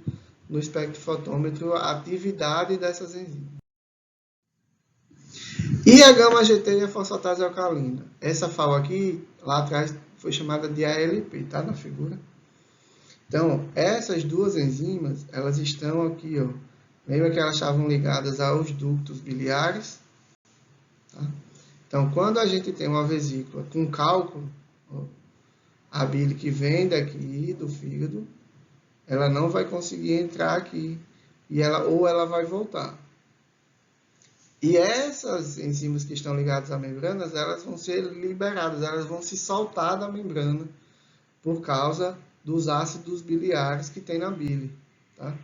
[SPEAKER 1] no espectrofotômetro a atividade dessas enzimas. E a gama-GT e a fosfatase alcalina? Essa FAO aqui, lá atrás, foi chamada de ALP, tá? Na figura. Então, essas duas enzimas, elas estão aqui, ó. Lembra que elas estavam ligadas aos ductos biliares? Tá? Então, quando a gente tem uma vesícula com cálculo, ó, a bile que vem daqui do fígado, ela não vai conseguir entrar aqui, ou ela vai voltar. E essas enzimas que estão ligadas à membrana, elas vão ser liberadas, elas vão se soltar da membrana por causa dos ácidos biliares que tem na bile. Tá?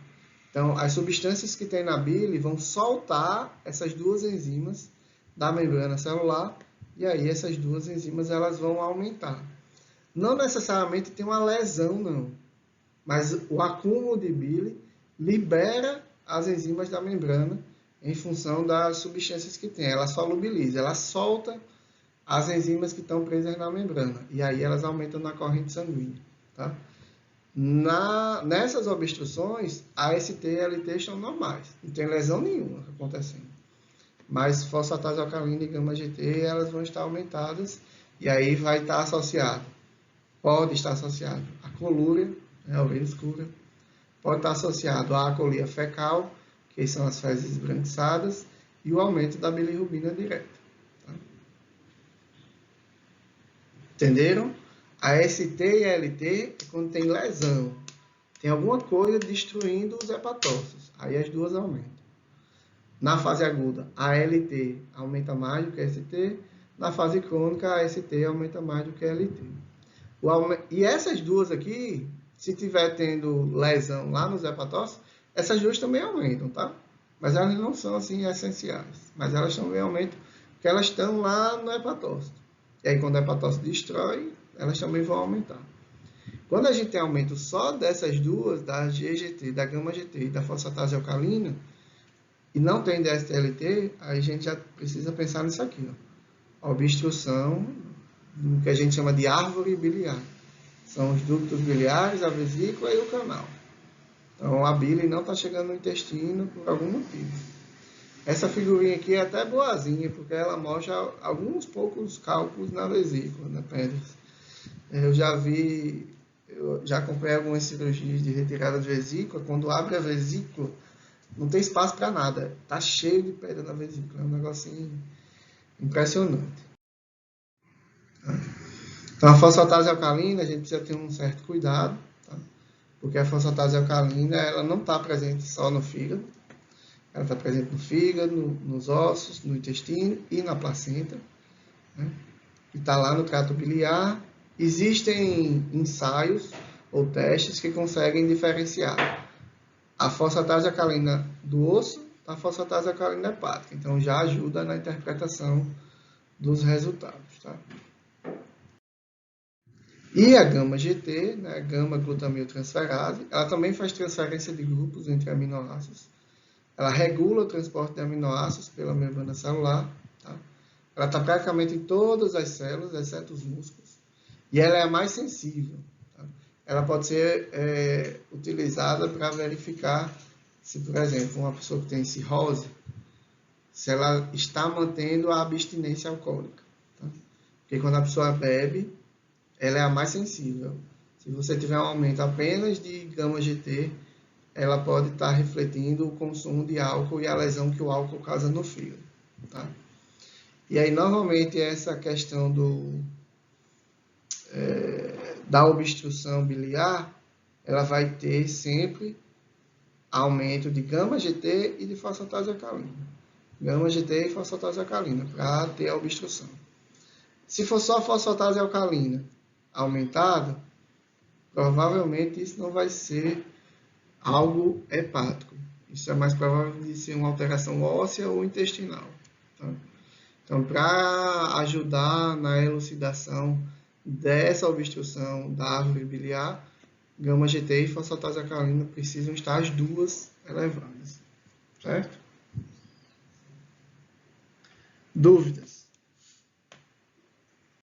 [SPEAKER 1] Então, as substâncias que tem na bile vão soltar essas duas enzimas da membrana celular e aí essas duas enzimas elas vão aumentar. Não necessariamente tem uma lesão, não. Mas o acúmulo de bile libera as enzimas da membrana em função das substâncias que tem. Ela solubiliza, ela solta as enzimas que estão presas na membrana. E aí elas aumentam na corrente sanguínea. Tá? Nessas obstruções, AST e LT estão normais. Não tem lesão nenhuma acontecendo. Mas fosfatase alcalina e gama-GT elas vão estar aumentadas. E aí vai estar associado. Pode estar associado à colúria, a urina escura. Pode estar associado à acolia fecal, que são as fezes esbranquiçadas, e o aumento da bilirrubina direta. Tá? Entenderam? A ST e a LT é quando tem lesão. Tem alguma coisa destruindo os hepatócitos. Aí as duas aumentam. Na fase aguda, a LT aumenta mais do que a ST. Na fase crônica, a ST aumenta mais do que a LT. E essas duas aqui, se tiver tendo lesão lá nos hepatócitos, essas duas também aumentam, tá? Mas elas não são assim essenciais. Mas elas são realmente porque elas estão lá no hepatócito. E aí quando o hepatócito destrói, elas também vão aumentar. Quando a gente tem aumento só dessas duas, da GGT, da gama-GT e da fosfatase alcalina, e não tem DSTLT, aí a gente já precisa pensar nisso aqui, ó. A obstrução do que a gente chama de árvore biliar. São os ductos biliares, a vesícula e o canal. Então, a bile não está chegando no intestino por algum motivo. Essa figurinha aqui é até boazinha, porque ela mostra alguns poucos cálculos na vesícula, né, Pedras? Eu já acompanhei algumas cirurgias de retirada de vesícula. Quando abre a vesícula, não tem espaço para nada. Está cheio de pedra na vesícula. É um negocinho impressionante. Então, a fosfatase alcalina, a gente precisa ter um certo cuidado, tá? Porque a fosfatase alcalina, ela não está presente só no fígado. Ela está presente no fígado, nos ossos, no intestino e na placenta, né? E está lá no trato biliar. Existem ensaios ou testes que conseguem diferenciar a fosfatase alcalina do osso da fosfatase alcalina hepática. Então, já ajuda na interpretação dos resultados, tá? E a gama-GT, né, gama-glutamiltransferase, ela também faz transferência de grupos entre aminoácidos. Ela regula o transporte de aminoácidos pela membrana celular, tá? Ela está praticamente em todas as células, exceto os músculos. E ela é a mais sensível, tá? Ela pode ser utilizada para verificar se, por exemplo, uma pessoa que tem cirrose, se ela está mantendo a abstinência alcoólica, tá? Porque quando a pessoa bebe, ela é a mais sensível. Se você tiver um aumento apenas de gama-GT, ela pode estar refletindo o consumo de álcool e a lesão que o álcool causa no fígado, tá? E aí, normalmente, essa questão da obstrução biliar, ela vai ter sempre aumento de gama-GT e de fosfatase alcalina. Gama-GT e fosfatase alcalina, para ter a obstrução. Se for só a fosfatase alcalina aumentada, provavelmente isso não vai ser algo hepático. Isso é mais provável de ser uma alteração óssea ou intestinal, tá? Então, para ajudar na elucidação dessa obstrução da árvore biliar, gama-GT e fosfatase alcalina precisam estar as duas elevadas, certo? Dúvidas?